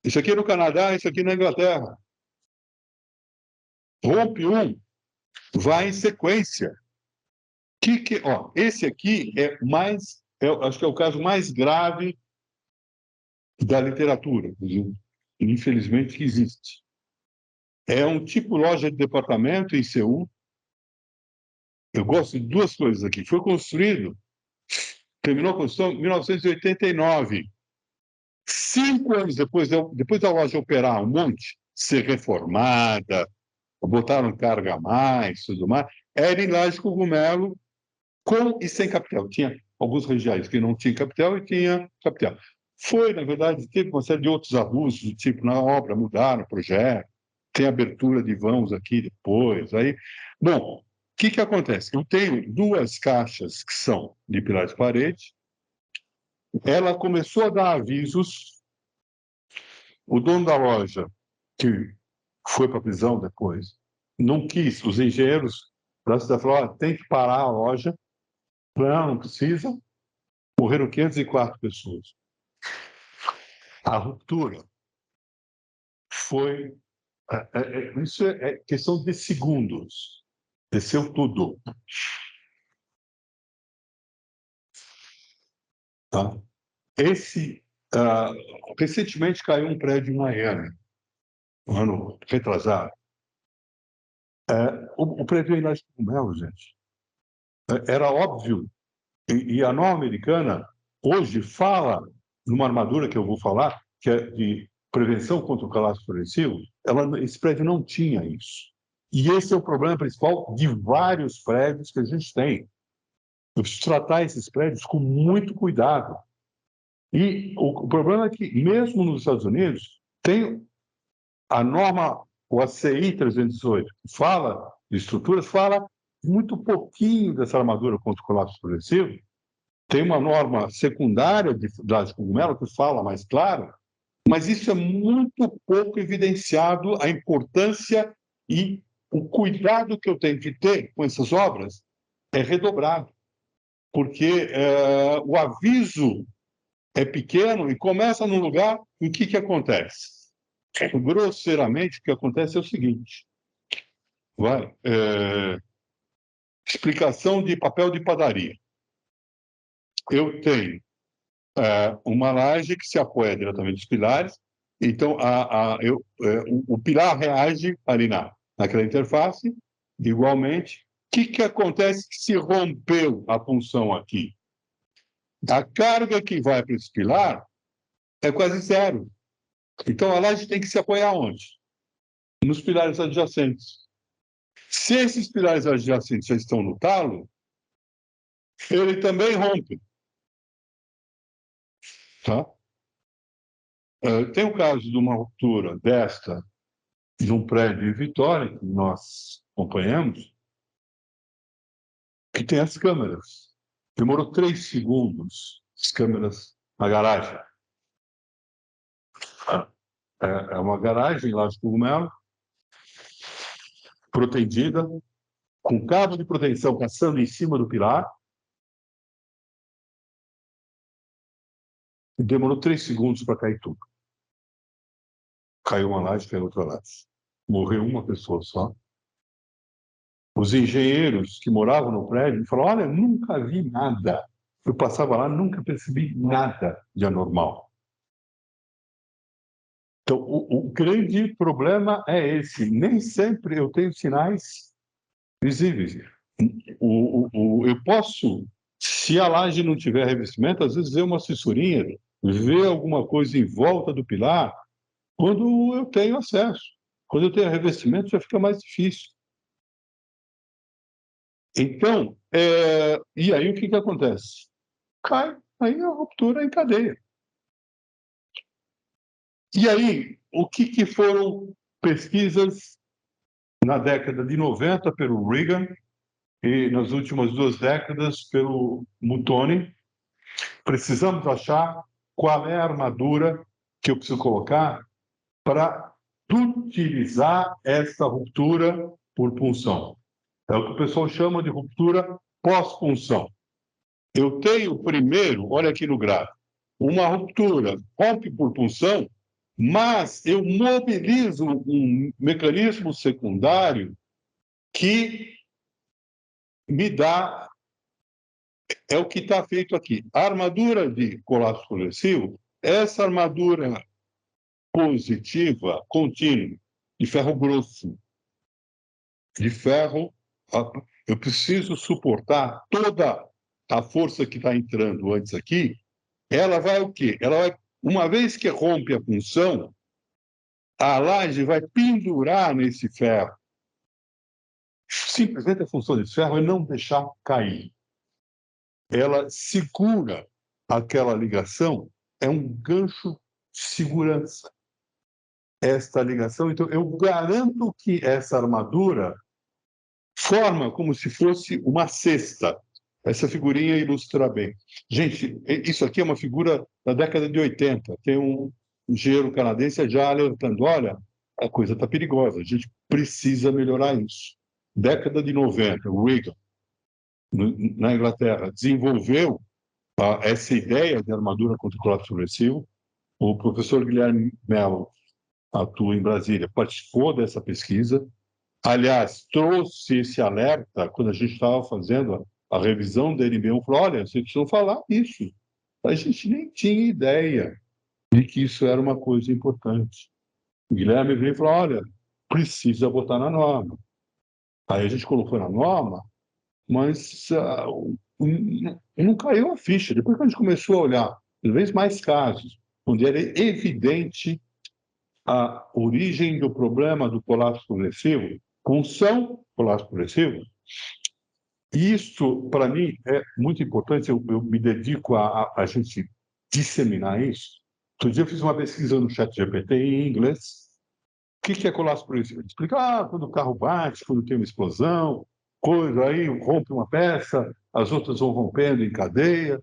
Isso aqui é no Canadá, isso aqui na Inglaterra. Rompe um, vai em sequência. Esse aqui acho que é o caso mais grave da literatura, infelizmente, que existe. É um tipo loja de departamento em Seul. Eu gosto de duas coisas aqui. Foi construído, terminou a construção em 1989. 5 anos depois da loja operar um monte, ser reformada, botaram carga a mais, tudo mais, era em laje cogumelo, com e sem capitel. Tinha alguns regiões que não tinham capitel e tinha capitel. Foi, na verdade, teve uma série de outros abusos, do tipo, na obra mudaram o projeto, tem abertura de vãos aqui depois. Aí, bom, o que acontece? Eu tenho 2 caixas que são de pilares de parede. Ela começou a dar avisos. O dono da loja, que foi para a prisão depois, não quis. Os engenheiros da cidade falaram: tem que parar a loja. Não precisa. Morreram 504 pessoas. A ruptura foi. Isso é questão de segundos. Desceu tudo. Tá? Recentemente caiu um prédio em Miami, um ano retrasado. O prédio ainda é Melo, gente. Era óbvio. E a norma americana hoje fala numa armadura que eu vou falar, que é de prevenção contra o colapso progressivo. Esse prédio não tinha isso. E esse é o problema principal de vários prédios que a gente tem. Eu preciso tratar esses prédios com muito cuidado. E o problema é que, mesmo nos Estados Unidos, tem a norma, o ACI 318, que fala de estruturas, fala muito pouquinho dessa armadura contra o colapso progressivo. Tem uma norma secundária de Blas Cogumelo que fala mais claro, mas isso é muito pouco evidenciado, a importância e o cuidado que eu tenho que ter com essas obras é redobrado, porque o aviso é pequeno e começa num lugar, e o que acontece? Grosseiramente, o que acontece é o seguinte, explicação de papel de padaria. Eu tenho uma laje que se apoia diretamente nos pilares, então o pilar reage ali naquela interface, igualmente. O que acontece que se rompeu a função aqui? A carga que vai para esse pilar é quase zero. Então, a laje tem que se apoiar onde? Nos pilares adjacentes. Se esses pilares adjacentes já estão no talo, ele também rompe. Tá? Tem o caso de uma ruptura desta, de um prédio em Vitória, que nós acompanhamos, que tem as câmeras. Demorou 3 segundos as câmeras na garagem. É uma garagem lá de Cogumelo, protegida, com cabo de proteção passando em cima do pilar, e demorou 3 segundos para cair tudo. Caiu uma laje, caiu outra laje. Morreu uma pessoa só. Os engenheiros que moravam no prédio falaram: olha, nunca vi nada. Eu passava lá, nunca percebi nada de anormal. Então, o grande problema é esse. Nem sempre eu tenho sinais visíveis. Eu posso, se a laje não tiver revestimento, às vezes ver uma fissurinha, ver alguma coisa em volta do pilar, quando eu tenho acesso. Quando eu tenho revestimento, já fica mais difícil. Então, e aí o que acontece? Cai, aí a ruptura em cadeia. E aí, o que foram pesquisas na década de 90 pelo Reagan e nas últimas 2 décadas pelo Mutoni? Precisamos achar qual é a armadura que eu preciso colocar para utilizar essa ruptura por punção. É o que o pessoal chama de ruptura pós-punção. Eu tenho primeiro, olha aqui no gráfico, uma ruptura rompe por punção, mas eu mobilizo um mecanismo secundário que me dá, é o que está feito aqui. A armadura de colapso progressivo, essa armadura positiva, contínua, de ferro grosso, de ferro, eu preciso suportar toda a força que está entrando antes aqui, ela vai o quê? Ela vai, uma vez que rompe a função, a laje vai pendurar nesse ferro. Simplesmente a função desse ferro é não deixar cair. Ela segura aquela ligação é um gancho de segurança, esta ligação. Então, eu garanto que essa armadura forma como se fosse uma cesta. Essa figurinha ilustra bem. Gente, isso aqui é uma figura da década de 80. Tem um engenheiro canadense já alertando, olha, a coisa está perigosa, a gente precisa melhorar isso. Década de 90, o Reagan, na Inglaterra, desenvolveu essa ideia de armadura contra o colapso progressivo. O professor Guilherme Mello atua em Brasília, participou dessa pesquisa. Aliás, trouxe esse alerta quando a gente estava fazendo a revisão da NB1, falou, olha, vocês precisam falar isso. A gente nem tinha ideia de que isso era uma coisa importante. O Guilherme veio e falou, olha, precisa botar na norma. Aí a gente colocou na norma, mas não caiu a ficha. Depois que a gente começou a olhar cada vez mais casos, onde era evidente a origem do problema do colapso progressivo, função colapso progressivo, isso, para mim, é muito importante. Eu me dedico a gente disseminar isso. Outro dia eu fiz uma pesquisa no ChatGPT em inglês. O que é colapso progressivo? Explica, quando o carro bate, quando tem uma explosão, coisa aí, rompe uma peça, as outras vão rompendo em cadeia. O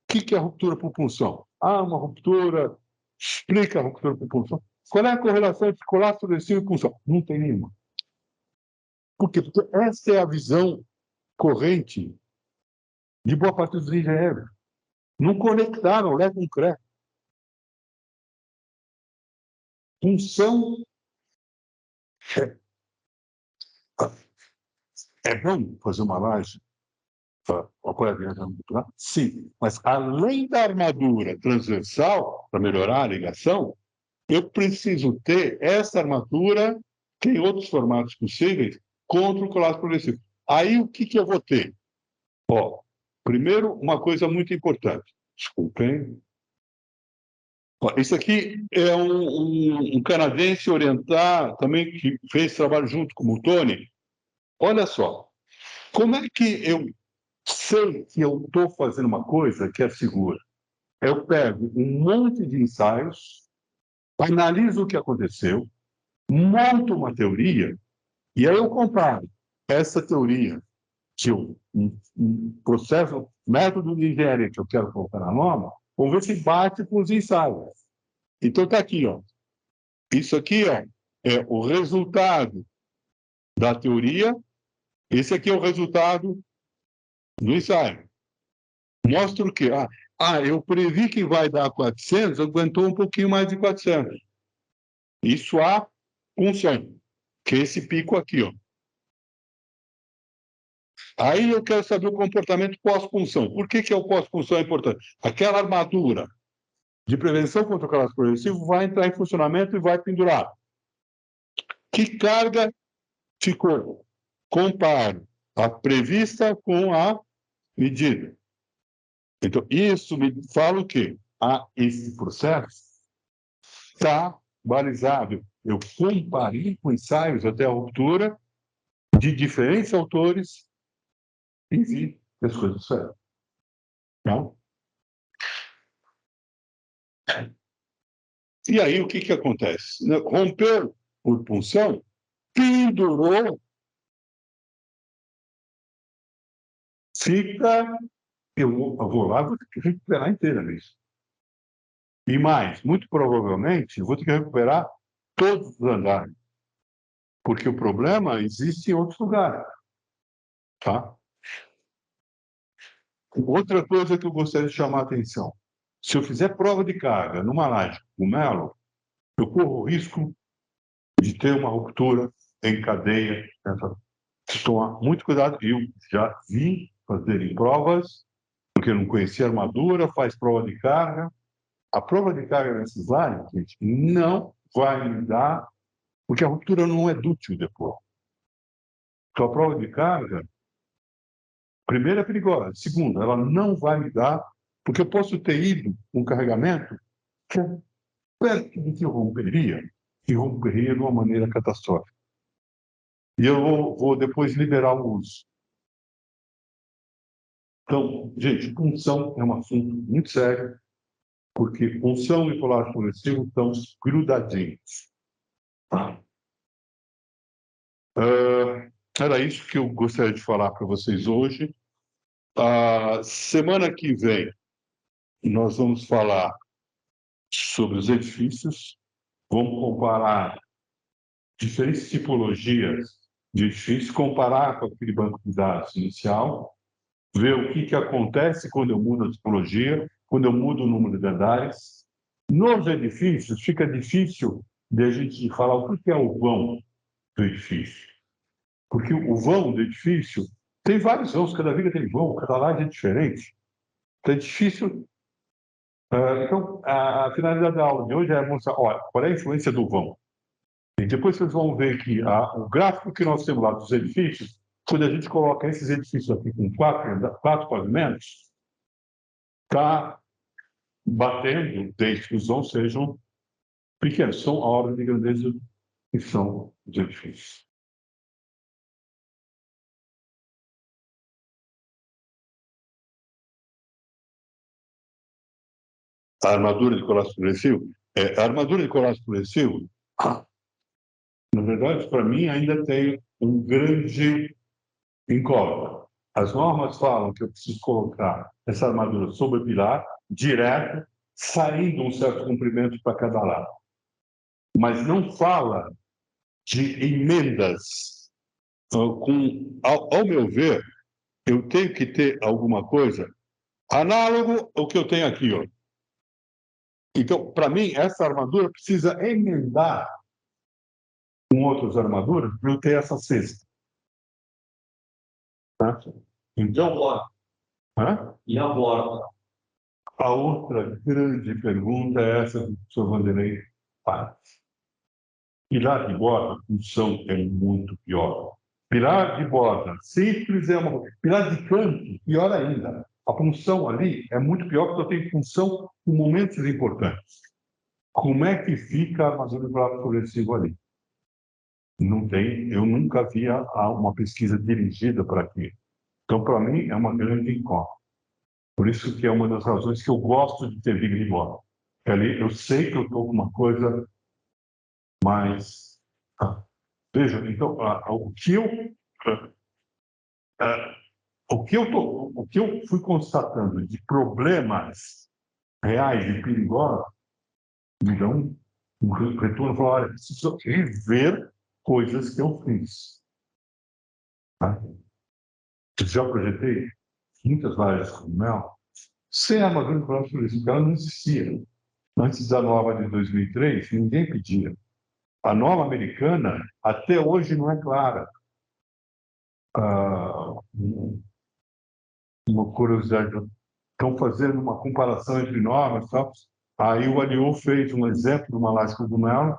que é a ruptura por punção? Uma ruptura, explica a ruptura por punção. Qual é a correlação entre colapso progressivo e punção? Não tem nenhuma. Por quê? Porque essa é a visão corrente de boa parte dos engenheiros. Não conectaram, leva um CRE. Punção é bom fazer uma laje para apoiar a muscular? Sim, mas além da armadura transversal, para melhorar a ligação, eu preciso ter essa armadura, tem outros formatos possíveis, contra o colapso progressivo. Aí o que eu vou ter? Primeiro, uma coisa muito importante. Desculpem. Isso aqui é um canadense oriental também que fez trabalho junto com o Tony. Olha só, como é que eu sei que eu estou fazendo uma coisa que é segura? Eu pego um monte de ensaios, analiso o que aconteceu, monto uma teoria, e aí eu comparo essa teoria, um processo, método de engenharia que eu quero colocar na norma, vamos ver se bate com os ensaios. Então está aqui, isso aqui é o resultado da teoria, esse aqui é o resultado do ensaio. Mostra o quê? Eu previ que vai dar 400, aguentou um pouquinho mais de 400. Isso há função, que é esse pico aqui. Aí eu quero saber o comportamento pós-punção. Por que o pós-punção é importante? Aquela armadura de prevenção contra o colapso progressivo vai entrar em funcionamento e vai pendurar. Que carga ficou? Comparo a prevista com a medida. Então, isso me fala o quê? Esse processo está balizado. Eu comparei com ensaios até a ruptura de diferentes autores e vi que as coisas certas. Não? E aí, o que acontece? Rompeu por punção, pendurou, fica. Eu vou lá, vou ter que recuperar inteira isso. E mais, muito provavelmente, vou ter que recuperar todos os andares. Porque o problema existe em outros lugares. Tá? Outra coisa que eu gostaria de chamar a atenção. Se eu fizer prova de carga numa laje com Melo, eu corro o risco de ter uma ruptura em cadeia. Preciso tomar muito cuidado. Eu já vi fazerem provas, porque eu não conhecia a armadura, faz prova de carga. A prova de carga nessas lajes, gente, não vai me dar, porque a ruptura não é dúctil depois. Então, a prova de carga, primeiro, é perigosa. Segundo, ela não vai me dar, porque eu posso ter ido com um carregamento que é perto do que eu romperia, e romperia de uma maneira catastrófica. E eu vou depois liberar o uso. Então, gente, punção é um assunto muito sério. porque punção e colagem progressivo estão grudadinhos. Era isso que eu gostaria de falar para vocês hoje. A semana que vem, nós vamos falar sobre os edifícios, vamos comparar diferentes tipologias de edifícios, comparar com aquele banco de dados inicial, ver o que acontece quando eu mudo a tipologia, quando eu mudo o número de andares. Nos edifícios, fica difícil de a gente falar o que é o vão do edifício. Porque o vão do edifício tem vários vãos, cada viga tem vão, cada laje é diferente. Então é difícil. Então, a finalidade da aula de hoje é mostrar, olha, qual é a influência do vão. E depois vocês vão ver que o gráfico que nós temos lá dos edifícios, quando a gente coloca esses edifícios aqui com quatro pavimentos, está batendo, desde que os vãos sejam pequenos. São a ordem de grandeza que são os edifícios. A armadura de colapso progressivo? A armadura de colapso progressivo, na verdade, para mim, ainda tem um grande incógnito. As normas falam que eu preciso colocar essa armadura sobre o pilar, direto, saindo um certo comprimento para cada lado. Mas não fala de emendas. Ao meu ver, eu tenho que ter alguma coisa análogo ao que eu tenho aqui, ó. Então, para mim, essa armadura precisa emendar com outras armaduras para eu ter essa cesta. Tá? Então, e a borda? A outra grande pergunta é essa do professor Vanderlei Paz. Pilar de borda, a função é muito pior. Pilar de borda simples é uma. Pilar de canto, pior ainda. A função ali é muito pior porque eu tenho função em momentos importantes. Como é que fica a armadura do pilar progressivo ali? Não tem, eu nunca vi uma pesquisa dirigida para aquilo. Então, para mim, é uma grande incógnita. Por isso que é uma das razões que eu gosto de ter viga de borda. Ali eu sei que eu estou com uma coisa mais. Veja, então, o que eu fui constatando de problemas reais e perigosos me dão um retorno. Falar, olha, preciso rever coisas que eu fiz. Tá? Eu já projetei muitas lajes com mel sem armadura de colapso progressivo, ela não existia. Antes da norma de 2003, ninguém pedia. A norma americana, até hoje, não é clara. Uma curiosidade, estão fazendo uma comparação entre normas. Tal. Aí o Aliou fez um exemplo de uma laje cogumelo,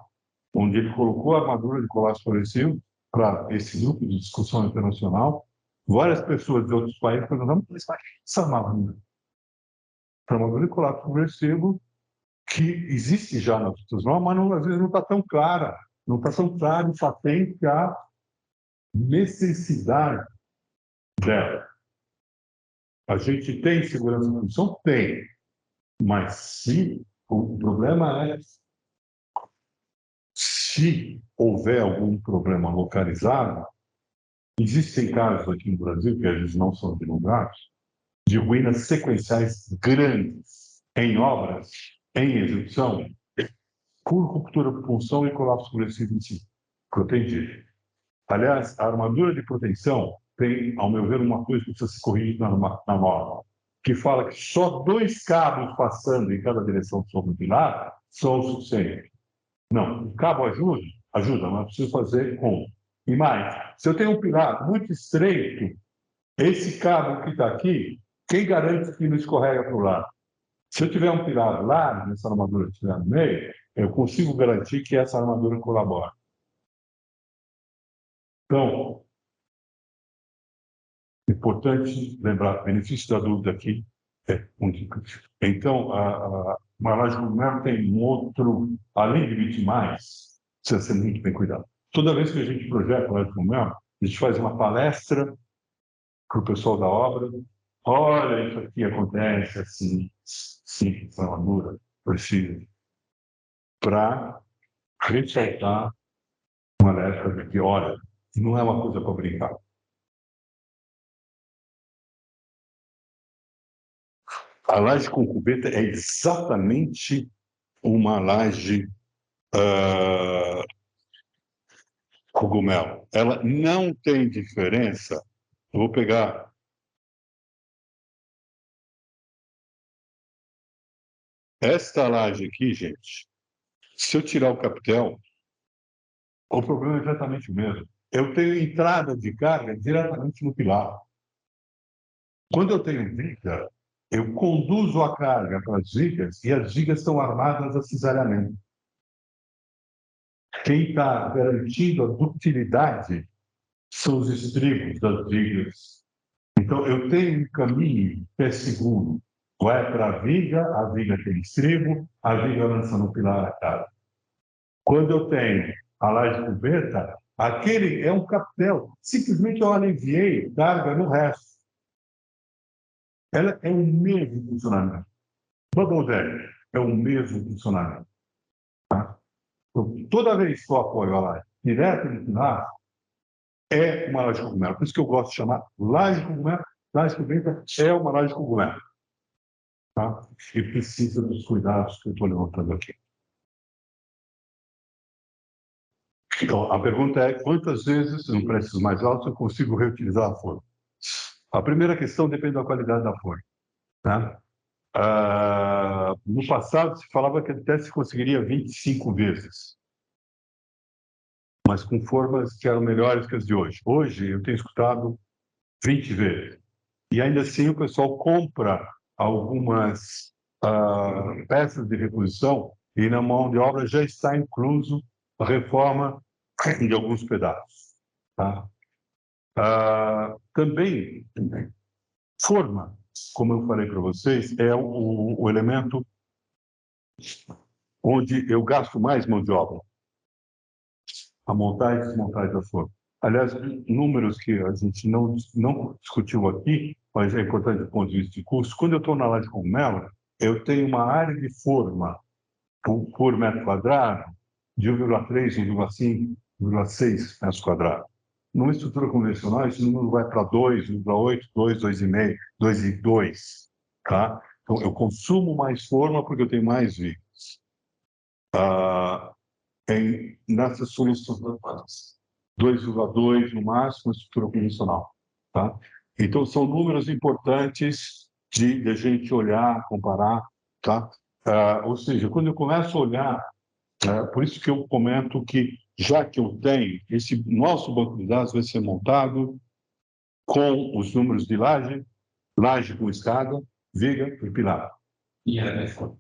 onde ele colocou a armadura de colapso progressivo para esse grupo de discussão internacional. Várias pessoas de outros países perguntaram, mas essa armadura? A armadura de colapso progressivo que existe já nas outras normas, mas não, às vezes não está tão clara. Não está tão claro e patente a necessidade dela. A gente tem segurança na função? Tem. Mas se o problema é se houver algum problema localizado, existem casos aqui no Brasil, que eles não são divulgados, de ruínas sequenciais grandes em obras, em execução, por ruptura por punção e colapso progressivo em si, protegido. Aliás, a armadura de proteção tem, ao meu ver, uma coisa que precisa ser corrigida na norma, que fala que só 2 cabos passando em cada direção sobre o pilar são o suficiente. Não, o cabo ajuda, mas preciso fazer com. E mais, se eu tenho um pilar muito estreito, esse cabo que está aqui, quem garante que não escorrega para o lado? Se eu tiver um pilar largo, nessa armadura que estiver no meio, eu consigo garantir que essa armadura colabora. Então, importante lembrar, benefício da dúvida aqui é muito importante. Então, uma laje cogumelo tem um outro, além de emitir mais, precisa ser muito bem cuidado. Toda vez que a gente projeta uma laje cogumelo, a gente faz uma palestra para o pessoal da obra. Olha, isso aqui acontece assim, sim, armadura. preciso para ressaltar uma alerta de que, olha, não é uma coisa para brincar. A laje com cubeta é exatamente uma laje cogumelo. Ela não tem diferença. Eu vou pegar esta laje aqui, gente. Se eu tirar o capitel, o problema é exatamente o mesmo. Eu tenho entrada de carga diretamente no pilar. Quando eu tenho viga, eu conduzo a carga para as vigas e as vigas estão armadas a cisalhamento. Quem está garantindo a ductilidade são os estribos das vigas. Então, eu tenho um caminho que é seguro. Vai para a viga tem estribo, a viga lança no pilar a carga. Quando eu tenho a laje cubeta, aquele é um capitel. Simplesmente eu aliviei carga no resto. Ela é o mesmo funcionamento. Vamos ver, é o mesmo funcionamento. Tá? Então, toda vez que eu apoio a laje direto no pilar, é uma laje cogumelo. Por isso que eu gosto de chamar laje cogumelo. Laje cubeta é uma laje cogumelo. Tá? E precisa dos cuidados que eu estou levantando aqui. Então, a pergunta é: quantas vezes, em preços mais altos, eu consigo reutilizar a forma? A primeira questão depende da qualidade da forma. Tá? No passado, se falava que até se conseguiria 25 vezes, mas com formas que eram melhores que as de hoje. Hoje, eu tenho escutado 20 vezes. E ainda assim, o pessoal compra algumas peças de reposição e na mão de obra já está incluso a reforma de alguns pedaços. Tá? Também, forma, como eu falei para vocês, é o elemento onde eu gasto mais mão de obra. A montagem e desmontagem da forma. Aliás, números que a gente não discutiu aqui, mas é importante do ponto de vista de custo. Quando eu estou na laje cogumelo, eu tenho uma área de forma por metro quadrado de 1,3, 1,5, 1,6 metros quadrados. Numa estrutura convencional, esse número vai para 2, 1,8, 2, 2,5, 2,2. Tá? Então, eu consumo mais forma porque eu tenho mais vigas. Nessas soluções normais. 2,2 no máximo, estrutura convencional. Tá? Então, são números importantes de a gente olhar, comparar. Tá? Ou seja, quando eu começo a olhar, por isso que eu comento que, já que eu tenho, esse nosso banco de dados vai ser montado com os números de laje com escada, viga e pilar. E a área de forma.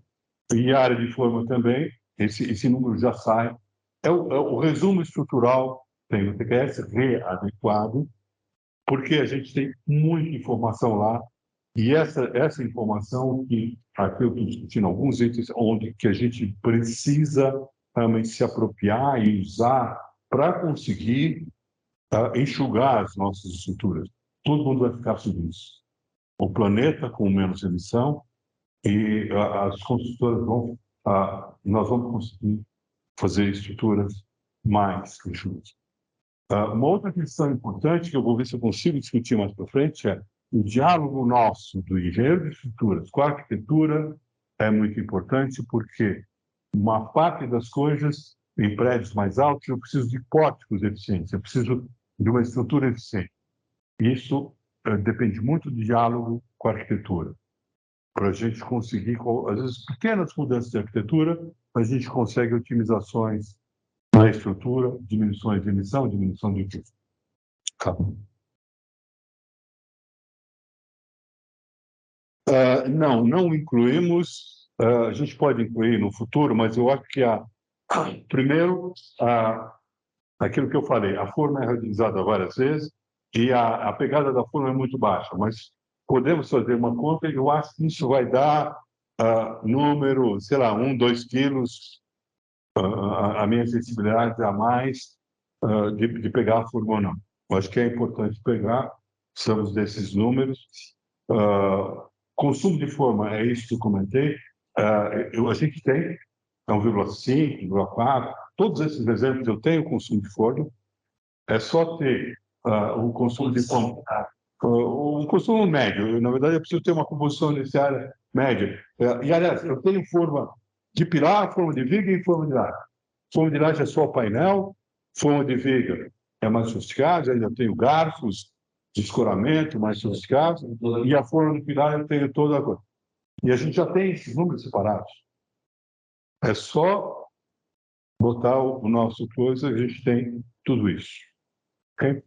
E a área de forma também, esse número já sai. O resumo estrutural tem o TQS readequado, porque a gente tem muita informação lá, e essa informação que aqui eu estou discutindo alguns itens onde que a gente precisa realmente se apropriar e usar para conseguir enxugar as nossas estruturas. Todo mundo vai ficar sobre isso. O planeta com menos emissão e as construtoras nós vamos conseguir fazer estruturas mais enxutas. Uma outra questão importante, que eu vou ver se eu consigo discutir mais para frente, é o diálogo nosso do engenheiro de estruturas com a arquitetura é muito importante, porque uma parte das coisas, em prédios mais altos, eu preciso de pórticos eficientes, eu preciso de uma estrutura eficiente. Isso depende muito do diálogo com a arquitetura. Para a gente conseguir, às vezes, pequenas mudanças de arquitetura, a gente consegue otimizações na estrutura, diminuições de emissão, diminuição de custo. Tá. Não incluímos, a gente pode incluir no futuro, mas eu acho que primeiro, aquilo que eu falei, a forma é reutilizada várias vezes e a pegada da forma é muito baixa, mas podemos fazer uma conta e eu acho que isso vai dar número, sei lá, 1, 2 quilos, a minha sensibilidade a mais de pegar a forma ou não. Eu acho que é importante pegar, precisamos desses números. Consumo de forma, é isso que eu comentei. A gente tem 1,5, 1,4, todos esses exemplos eu tenho consumo de forno, é só ter o consumo de forno, o consumo médio. Na verdade, eu preciso ter uma composição inicial média. E, aliás, eu tenho forma de pilar, forma de viga e forma de laje. Forma de laje é só o painel, forma de viga é mais sofisticada, ainda tenho garfos de escoramento mais sofisticados, e a forma de pilar eu tenho toda a coisa. E a gente já tem esses números separados. É só botar o nosso coisa, a gente tem tudo isso. Ok?